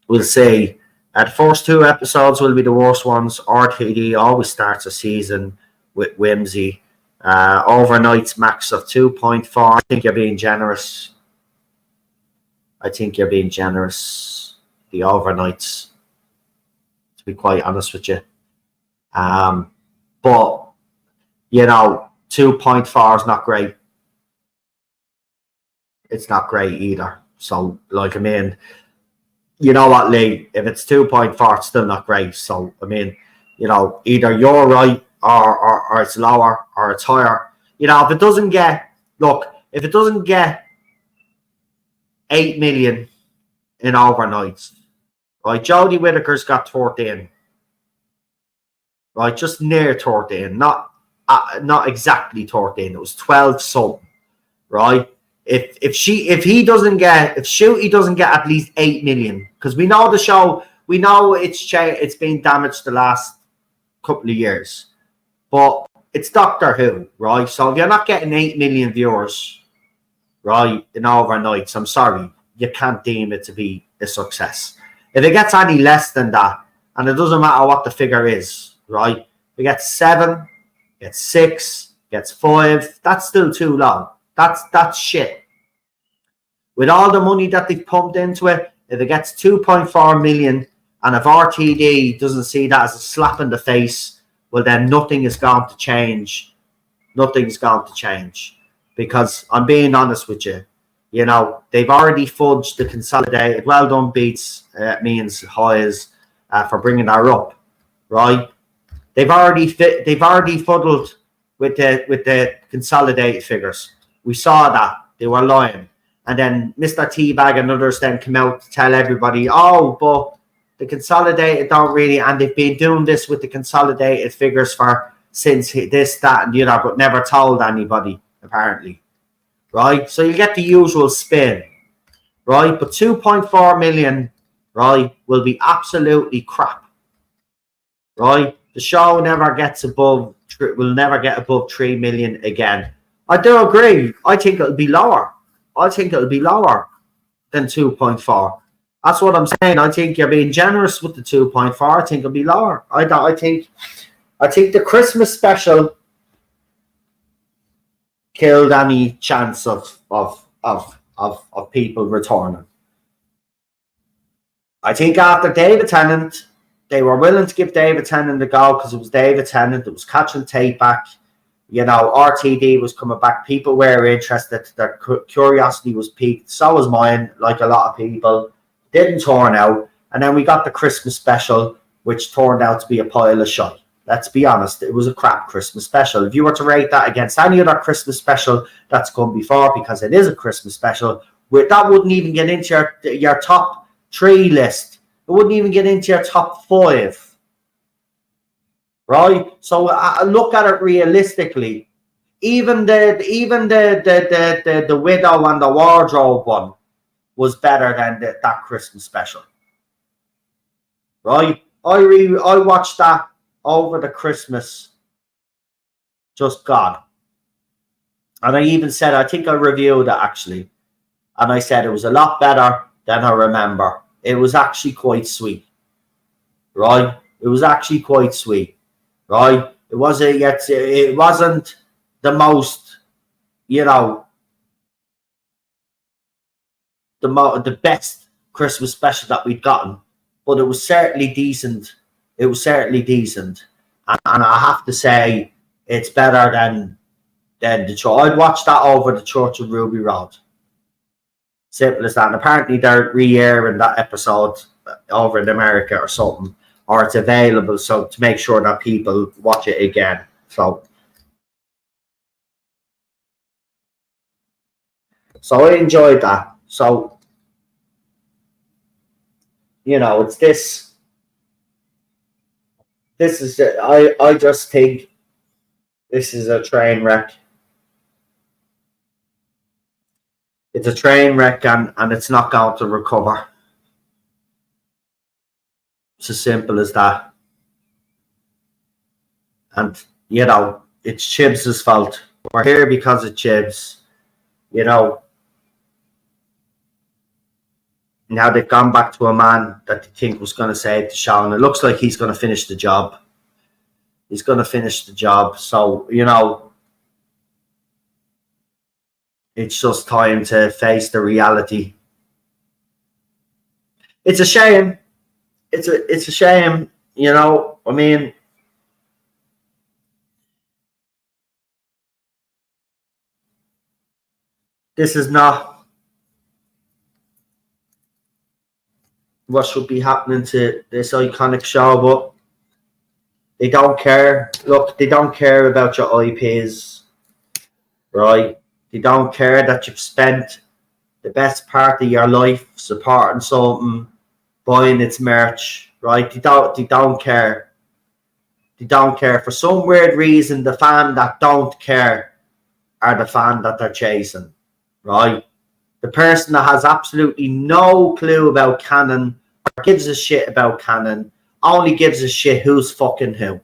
we'll see. The first two episodes will be the worst ones. RTD always starts a season with whimsy. Overnights max of 2.4. I think you're being generous. The overnights, to be quite honest with you. But 2.4 is not great. It's not great either. So, you know what, Lee? If it's 2.4, it's still not great. So, either you're right or it's lower or it's higher. If it doesn't get 8 million in overnights, right? Jodie Whittaker's got 13, right? Just near 13, not exactly 13. It was 12 something, right? If Shooty doesn't get at least 8 million, because we know the show, we know it's been damaged the last couple of years, but it's Doctor Who, right? So if you're not getting 8 million viewers, right, in overnights, I'm sorry, you can't deem it to be a success. If it gets any less than that, and it doesn't matter what the figure is, right? If it gets 7, gets 6, gets 5, that's still too low. That's shit. With all the money that they've pumped into it, if it gets 2.4 million, and if RTD doesn't see that as a slap in the face, well, then nothing is going to change. Nothing's going to change. Because I'm being honest with you, they've already fudged the consolidated. Well done, Beats, means highs for bringing that up, right? They've already fuddled with the consolidated figures. We saw that they were lying, and then Mr. Teabag and others then come out to tell everybody, oh, but the consolidated don't really, and they've been doing this with the consolidated figures since this, that, and the other, but never told anybody apparently, right? So you get the usual spin, right? But 2.4 million, right, will be absolutely crap, right? The show will never get above 3 million again. I do agree. I think it'll be lower. I think it'll be lower than 2.4. That's what I'm saying. I think you're being generous with the 2.4. I think it'll be lower. I think the Christmas special killed any chance of people returning. I think after David Tennant, they were willing to give David Tennant a go because it was David Tennant. It was catching tape back. RTD was coming back. People were interested. Their curiosity was piqued. So was mine, like a lot of people. Didn't turn out. And then we got the Christmas special, which turned out to be a pile of shite. Let's be honest. It was a crap Christmas special. If you were to rate that against any other Christmas special that's come before, because it is a Christmas special, that wouldn't even get into your top 3 list. It wouldn't even get into your top 5. Right? So I look at it realistically. Even the Widow and the Wardrobe one was better than that Christmas special. Right? I watched that over the Christmas just gone. And I even said, I think I reviewed it actually. And I said it was a lot better than I remember. It was actually quite sweet. Right? It was actually quite sweet. Right? It wasn't the most, the best Christmas special that we'd gotten. But it was certainly decent. It was certainly decent. And I have to say, it's better than the church. I'd watch that over the Church of Ruby Road. Simple as that. And apparently they're re-airing that episode over in America or something. Or it's available so to make sure that people watch it again. So I enjoyed that. So, it's this. This is it. I just think this is a train wreck. It's a train wreck and it's not going to recover. It's as simple as that. And, it's Chibs' fault. We're here because of Chibs. Now they've gone back to a man that they think was going to save the show. And it looks like he's going to finish the job. He's going to finish the job. So, it's just time to face the reality. It's a shame. It's a shame, I mean, this is not what should be happening to this iconic show, but they don't care. Look, they don't care about your IPs, right? They don't care that you've spent the best part of your life supporting something, buying its merch, right? They don't care. They don't care. For some weird reason, the fan that don't care are the fan that they're chasing, right? The person that has absolutely no clue about canon, or gives a shit about canon, only gives a shit who's fucking who,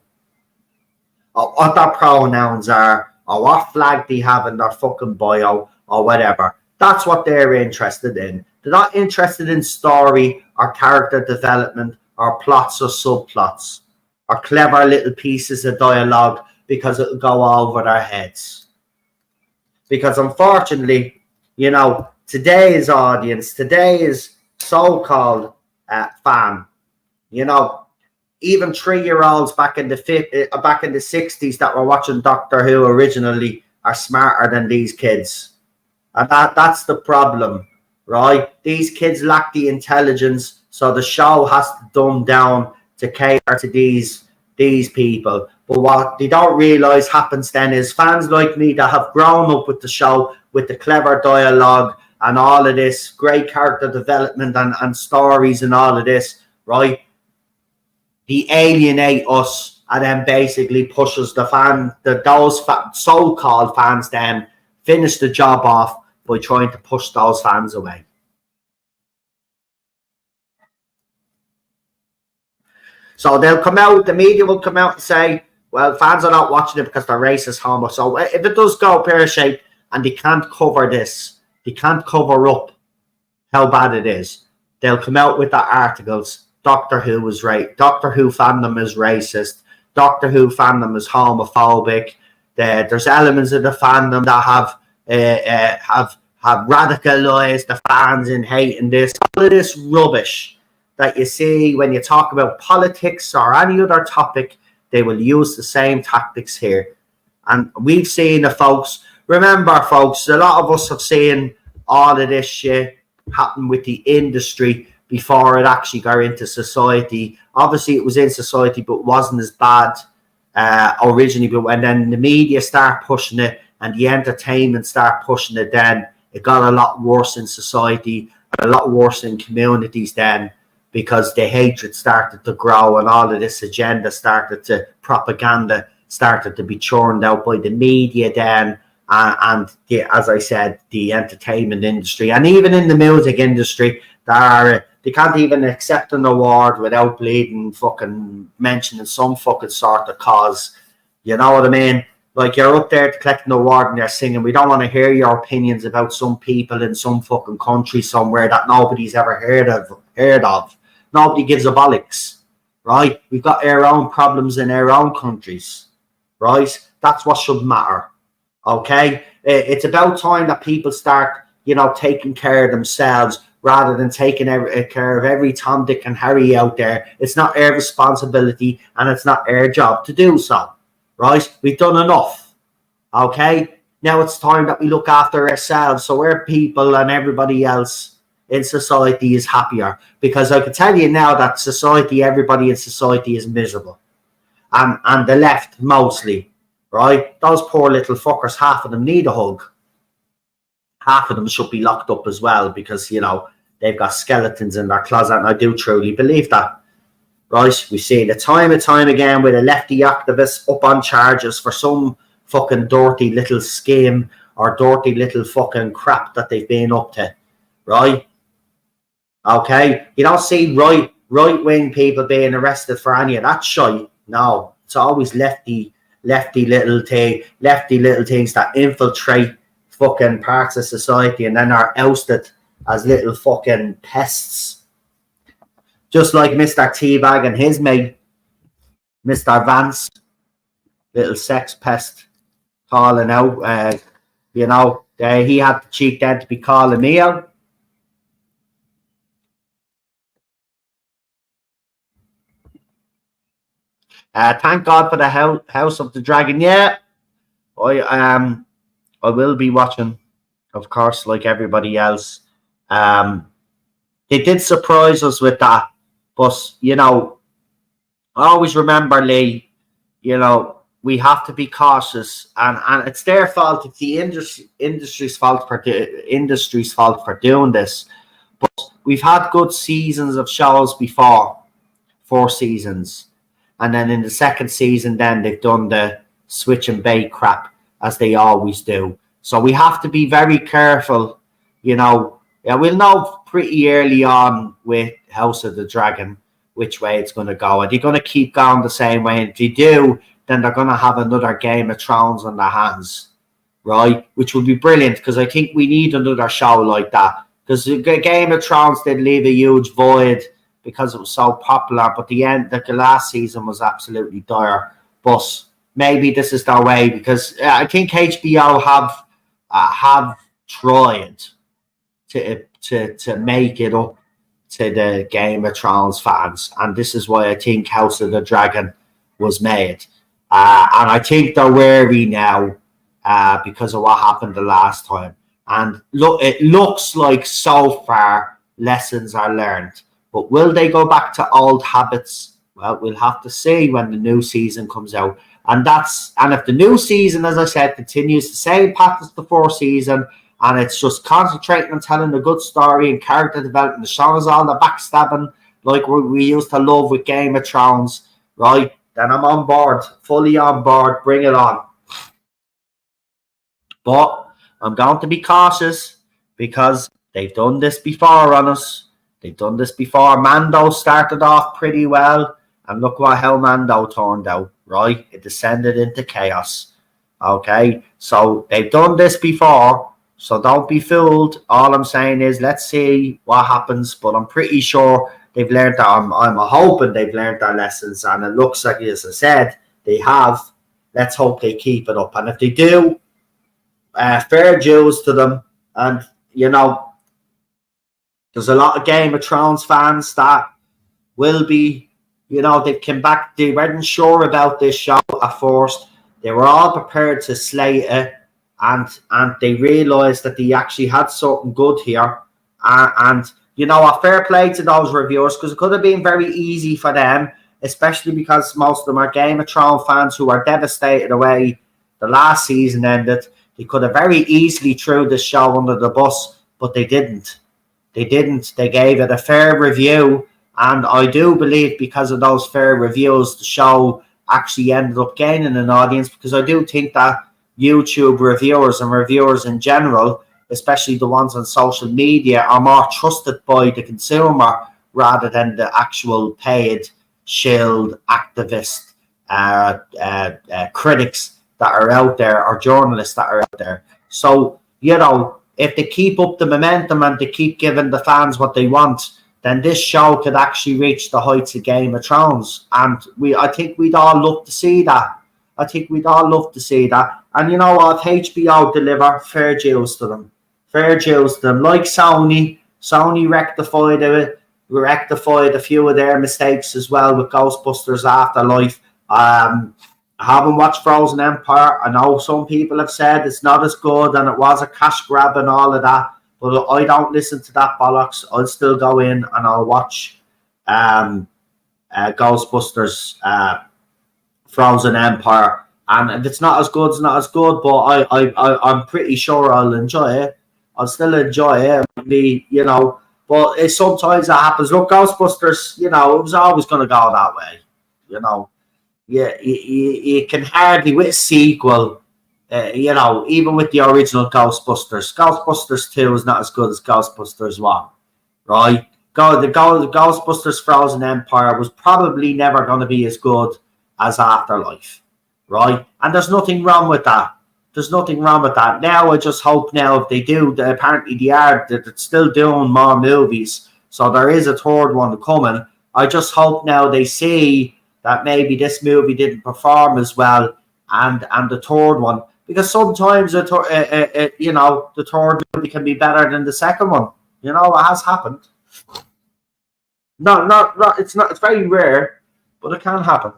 or what their pronouns are, or what flag they have in their fucking bio, or whatever. That's what they're interested in. They're not interested in story, or character development, or plots or subplots, or clever little pieces of dialogue, because it'll go over their heads. Because unfortunately, today's audience, today's so-called fan, even 3-year-olds back in the 60s that were watching Doctor Who originally are smarter than these kids. And that's the problem, right? These kids lack the intelligence, so the show has to dumb down to cater to these people. But what they don't realise happens then is fans like me that have grown up with the show, with the clever dialogue and all of this, great character development and stories and all of this, right? They alienate us and then basically pushes those so-called fans then finish the job off by trying to push those fans away. So the media will come out and say, well, fans are not watching it because they're racist, homo. So if it does go pear-shaped and they can't cover this, they can't cover up how bad it is, they'll come out with the articles. Doctor Who was right. Doctor Who fandom is racist. Doctor Who fandom is homophobic. There's elements of the fandom that have radicalized the fans in hating this. All of this rubbish that you see when you talk about politics or any other topic, they will use the same tactics here. And we've seen the folks. Remember, folks, a lot of us have seen all of this shit happen with the industry before it actually got into society. Obviously, it was in society, but wasn't as bad originally. But when then the media start pushing it and the entertainment start pushing it, then it got a lot worse in society, a lot worse in communities then. because the hatred started to grow and all of this agenda propaganda started to be churned out by the media then, and as I said, the entertainment industry, and even in the music industry, they can't even accept an award without bleeding fucking mentioning some fucking sort of cause. You know what I mean? Like, you're up there to collect an award and they're singing, we don't want to hear your opinions about some people in some fucking country somewhere that nobody's ever heard of. Nobody gives a bollocks, right? We've got our own problems in our own countries, right? That's what should matter, okay? It's about time that people start, taking care of themselves rather than taking care of every Tom, Dick and Harry out there. It's not our responsibility and it's not our job to do so. Right? We've done enough. Okay? Now it's time that we look after ourselves so our people and everybody else in society is happier. Because I can tell you now that everybody in society is miserable. And the left mostly. Right? Those poor little fuckers, half of them need a hug. Half of them should be locked up as well because, they've got skeletons in their closet, and I do truly believe that. Right, we see it time and time again with a lefty activist up on charges for some fucking dirty little scheme or dirty little fucking crap that they've been up to, right? Okay, you don't see right wing people being arrested for any of that shit. No, it's always lefty little things that infiltrate fucking parts of society and then are ousted as little fucking pests. Just like Mr. Teabag and his mate, Mr. Vance, little sex pest, calling out. He had the cheek then to be calling me out. Thank God for the House of the Dragon. Yeah, I will be watching, of course, like everybody else. They did surprise us with that. But, I always remember, Lee, we have to be cautious. And it's their fault. It's the industry's fault for doing this. But we've had good seasons of shows before. 4 seasons. And then in the second season, then they've done the switch and bait crap, as they always do. So we have to be very careful, we'll know pretty early on with House of the Dragon which way it's going to go. Are they going to keep going the same way? And if they do, then they're going to have another Game of Thrones on their hands, right? Which would be brilliant because I think we need another show like that. Because the Game of Thrones did leave a huge void because it was so popular. But the last season was absolutely dire. But maybe this is their way because I think HBO have tried to make it up to the Game of Thrones fans, and this is why I think House of the Dragon was made. And I think they're wary now because of what happened the last time. And look, it looks like so far lessons are learned. But will they go back to old habits? Well, we'll have to see when the new season comes out. And if the new season, as I said, continues the same path as the 4th season, and it's just concentrating on telling a good story and character development, showing us all the backstabbing like we used to love with Game of Thrones, right? Then I'm on board, fully on board, bring it on. But I'm going to be cautious because they've done this before on us. They've done this before. Mando started off pretty well, and look how Mando turned out, right? It descended into chaos, okay? So they've done this before. So don't be fooled. All I'm saying is let's see what happens. But I'm pretty sure they've learned that. I'm hoping they've learned their lessons. And it looks like, as I said, they have. Let's hope they keep it up. And if they do, fair dues to them. And, there's a lot of Game of Thrones fans that will be, they've come back. They weren't sure about this show at first. They were all prepared to slay it. And they realised that they actually had something good here. A fair play to those reviewers because it could have been very easy for them, especially because most of them are Game of Thrones fans who are devastated the way the last season ended. They could have very easily threw the show under the bus, but they didn't. They gave it a fair review, And I do believe because of those fair reviews, the show actually ended up gaining an audience, because I do think that YouTube reviewers and reviewers in general, especially the ones on social media, are more trusted by the consumer rather than the actual paid, shield, activist critics that are out there, or journalists that are out there. So, if they keep up the momentum and they keep giving the fans what they want, then this show could actually reach the heights of Game of Thrones. And I think we'd all love to see that. And you know what? HBO deliver fair dues to them. Like Sony. Sony rectified a few of their mistakes as well with Ghostbusters Afterlife. I haven't watched Frozen Empire. I know some people have said it's not as good and it was a cash grab and all of that. But I don't listen to that bollocks. I'll still go in and I'll watch Ghostbusters Frozen Empire. And if it's not as good, it's not as good. But I'm pretty sure I'll enjoy it. I'll still enjoy it. But sometimes that happens. Look, Ghostbusters, it was always going to go that way. You can hardly, with a sequel, even with the original Ghostbusters 2 is not as good as Ghostbusters 1, right? The Ghostbusters Frozen Empire was probably never going to be as good as Afterlife, right? And there's nothing wrong with that. Now I just hope if they do, apparently they're still doing more movies, so there is a third one coming. I just hope now they see that maybe this movie didn't perform as well, and the third one, because sometimes the third movie can be better than the second one. It has happened. No, it's not. It's very rare, but it can happen.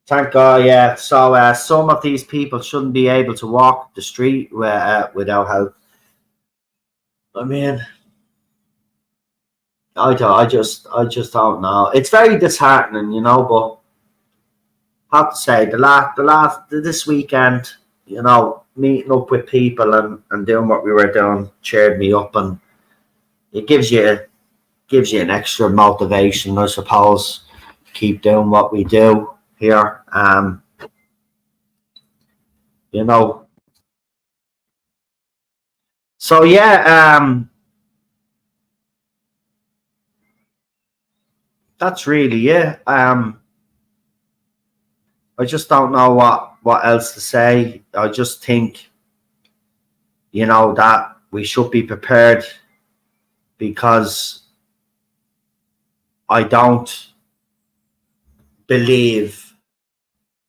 Thank God, yeah. So some of these people shouldn't be able to walk the street without help. I mean, I just don't know. It's very disheartening, but I have to say this weekend, meeting up with people and doing what we were doing cheered me up, and it gives you an extra motivation, I suppose, to keep doing what we do here. So yeah, that's really it. I just don't know what else to say. I just think, that we should be prepared, because I don't believe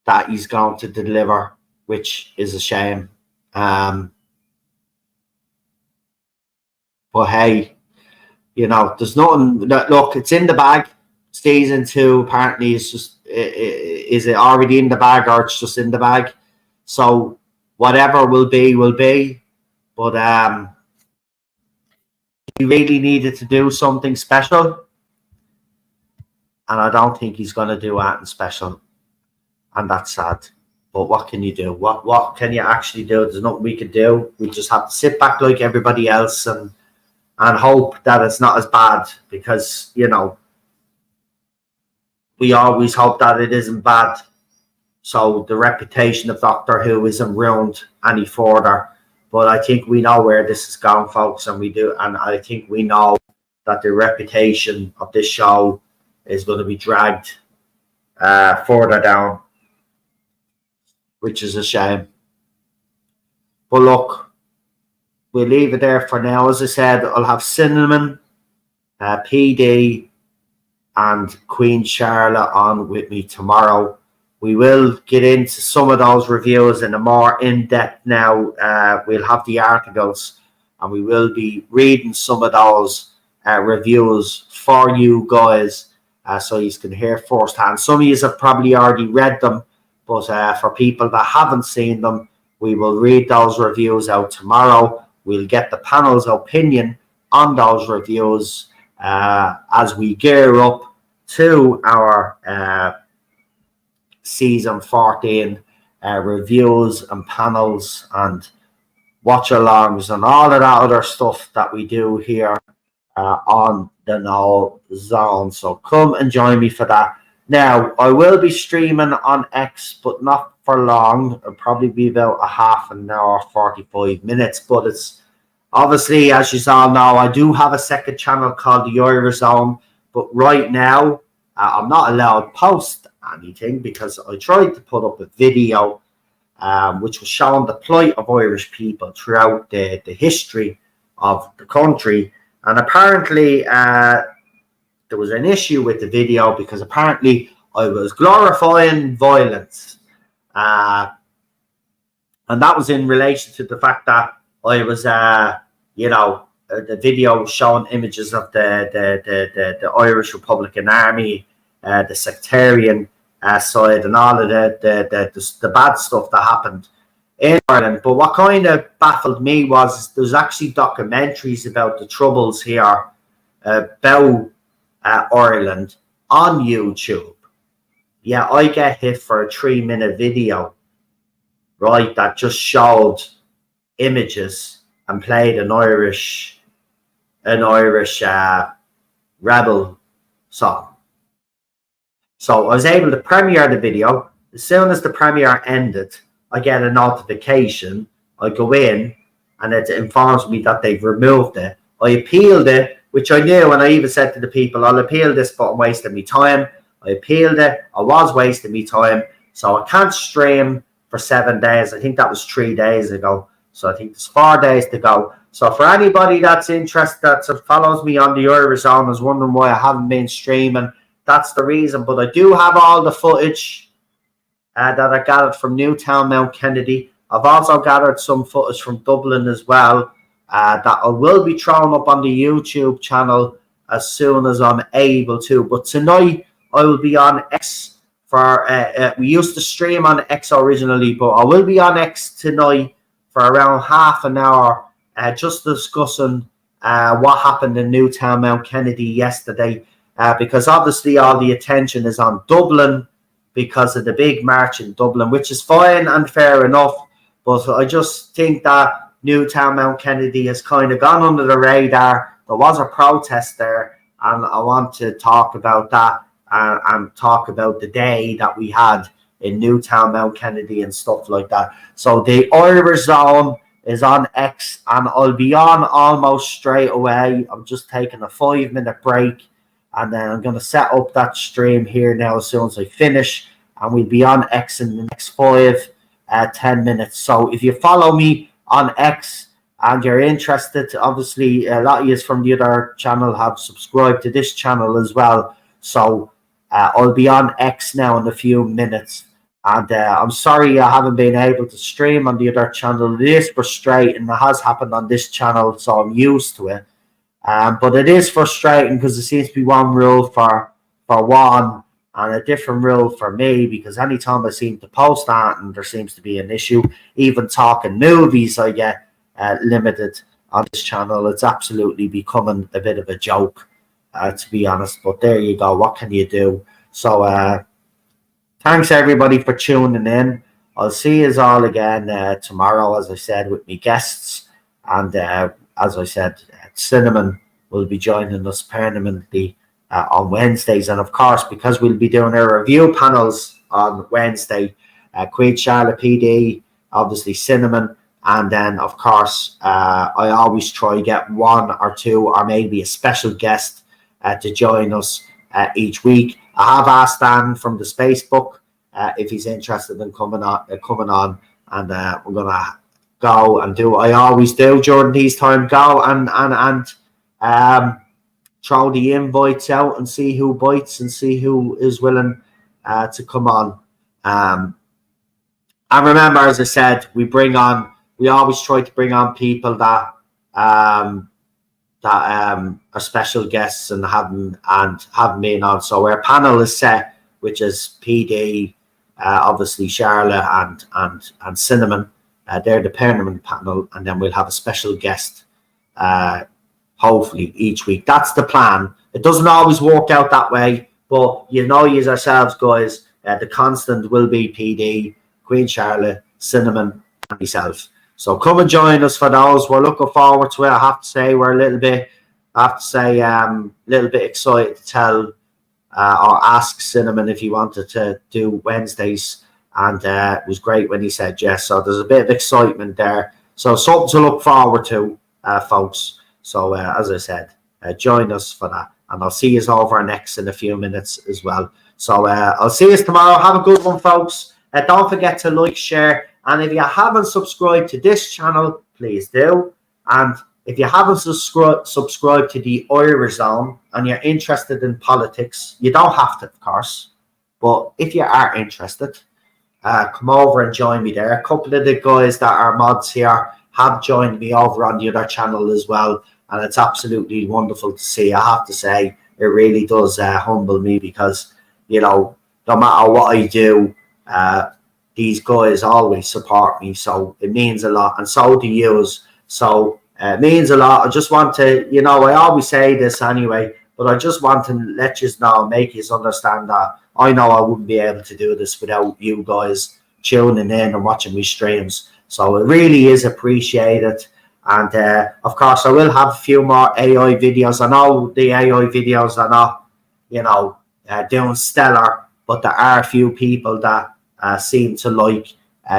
that he's going to deliver, which is a shame. But hey, there's nothing. Look, it's in the bag. Season 2 apparently is it already in the bag, or it's just in the bag? So whatever will be. But he really needed to do something special, and I don't think he's going to do anything special, and that's sad. But what can you do? What can you actually do? There's nothing we can do. We just have to sit back like everybody else and hope that it's not as bad, because we always hope that it isn't bad, so the reputation of Doctor Who isn't ruined any further. But I think we know where this is going, folks, and I think we know that the reputation of this show is going to be dragged further down, which is a shame. But look, we'll leave it there for now. As I said, I'll have Cinnamon, PD, and Queen Charlotte on with me tomorrow. We will get into some of those reviews in a more in-depth now. We'll have the articles, and we will be reading some of those reviews for you guys, so you can hear firsthand. Some of you have probably already read them, but for people that haven't seen them, we will read those reviews out tomorrow. We'll get the panel's opinion on those reviews as we gear up to our season 14 reviews and panels and watch-alongs and all of that other stuff that we do here on the No Zone. So come and join me for that. Now, I will be streaming on X, but not for long. It'll probably be about a half an hour, 45 minutes. But it's obviously, as you all know, I do have a second channel called the Irish Zone. But right now, I'm not allowed to post anything because I tried to put up a video which was showing the plight of Irish people throughout the history of the country. And apparently there was an issue with the video because apparently I was glorifying violence. And that was in relation to the fact that I was, the video was showing images of the Irish Republican Army, the sectarian side and all of the bad stuff that happened in Ireland. But what kind of baffled me was there's actually documentaries about the troubles here about Ireland on YouTube. Yeah, I get hit for a 3-minute video, right, that just showed images and played an Irish rebel song. So I was able to premiere the video. As soon as the premiere ended, I get a notification. I go in and it informs me that they've removed it. I appealed it, which I knew, and I even said to the people, I'll appeal this, but I'm wasting me time. I appealed it. I was wasting me time. So I can't stream for 7 days. I think that was 3 days ago. So I think there's 4 days to go. So for anybody that's interested, that follows me on the Irish Zone, is wondering why I haven't been streaming, that's the reason. But I do have all the footage that I gathered from Newtown Mount Kennedy. I've also gathered some footage from Dublin as well that I will be throwing up on the YouTube channel as soon as I'm able to. But tonight I will be on X for, we used to stream on X originally, but I will be on X tonight for around half an hour just discussing what happened in Newtown Mount Kennedy yesterday. Because obviously all the attention is on Dublin because of the big march in Dublin, which is fine and fair enough. But I just think that Newtown Mount Kennedy has kind of gone under the radar. There was a protest there, and I want to talk about that and talk about the day that we had in Newtown Mount Kennedy and stuff like that. So the Irish Zone is on X, and I'll be on almost straight away. I'm just taking a 5-minute break. And then I'm going to set up that stream here now as soon as I finish. And we'll be on X in the next 5-10 minutes. So if you follow me on X and you're interested, obviously a lot of you from the other channel have subscribed to this channel as well. So I'll be on X now in a few minutes. And I'm sorry I haven't been able to stream on the other channel. It is frustrating. It has happened on this channel, so I'm used to it. But it is frustrating because there seems to be one rule for one and a different rule for me, because anytime I seem to post that and there seems to be an issue, even talking movies, I get limited on this channel. It's absolutely becoming a bit of a joke, to be honest. But there you go. What can you do? So thanks everybody for tuning in. I'll see you all again tomorrow, as I said, with me guests. And as I said, Cinnamon will be joining us permanently on Wednesdays. And of course, because we'll be doing our review panels on Wednesday, Queen Charlotte PD, obviously Cinnamon, and then of course I always try to get 1 or 2 or maybe a special guest to join us each week. I have asked Dan from the Spacebook if he's interested in coming on, and we're gonna go and do what I always do during these times, go and throw the invites out and see who bites and see who is willing to come on. And remember, as I said, we always try to bring on people that are special guests and have them in on. So our panel is set, which is PD, obviously Charlotte and Cinnamon. They're the permanent panel, and then we'll have a special guest, hopefully, each week. That's the plan. It doesn't always work out that way, but you know yourselves, guys, the constant will be PD, Queen Charlotte, Cinnamon, and myself. So come and join us for those. We're looking forward to it. I have to say we're a little bit excited to tell or ask Cinnamon if he wanted to do Wednesdays, and it was great when he said yes. So there's a bit of excitement there. So something to look forward to, folks. So as I said, join us for that, and I'll see you over next in a few minutes as well. So I'll see you tomorrow. Have a good one, folks. Don't forget to like, share, and if you haven't subscribed to this channel, please do. And if you haven't subscribed to the Irish Zone and you're interested in politics, you don't have to, of course. But if you are interested, come over and join me there. A couple of the guys that are mods here have joined me over on the other channel as well. And it's absolutely wonderful to see. I have to say, it really does humble me because, you know, no matter what I do, these guys always support me. So it means a lot. And so do yous. So it means a lot. I just want to, you know, I always say this anyway, but I just want to let you know, make you understand that I know I wouldn't be able to do this without you guys tuning in and watching me streams. So it really is appreciated. And of course, I will have a few more AI videos. I know the AI videos are not, you know, doing stellar, but there are a few people that seem to like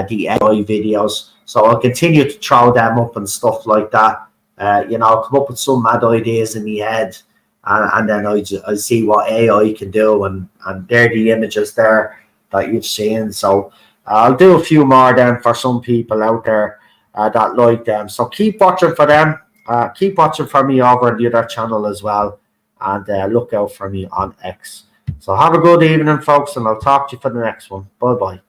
the AI videos. So I'll continue to throw them up and stuff like that. You know, come up with some mad ideas in the head, and then I see what AI can do, and they're the images there that you've seen. So I'll do a few more then for some people out there that like them. So keep watching for them. Keep watching for me over on the other channel as well, and look out for me on X. So have a good evening, folks, and I'll talk to you for the next one. Bye bye.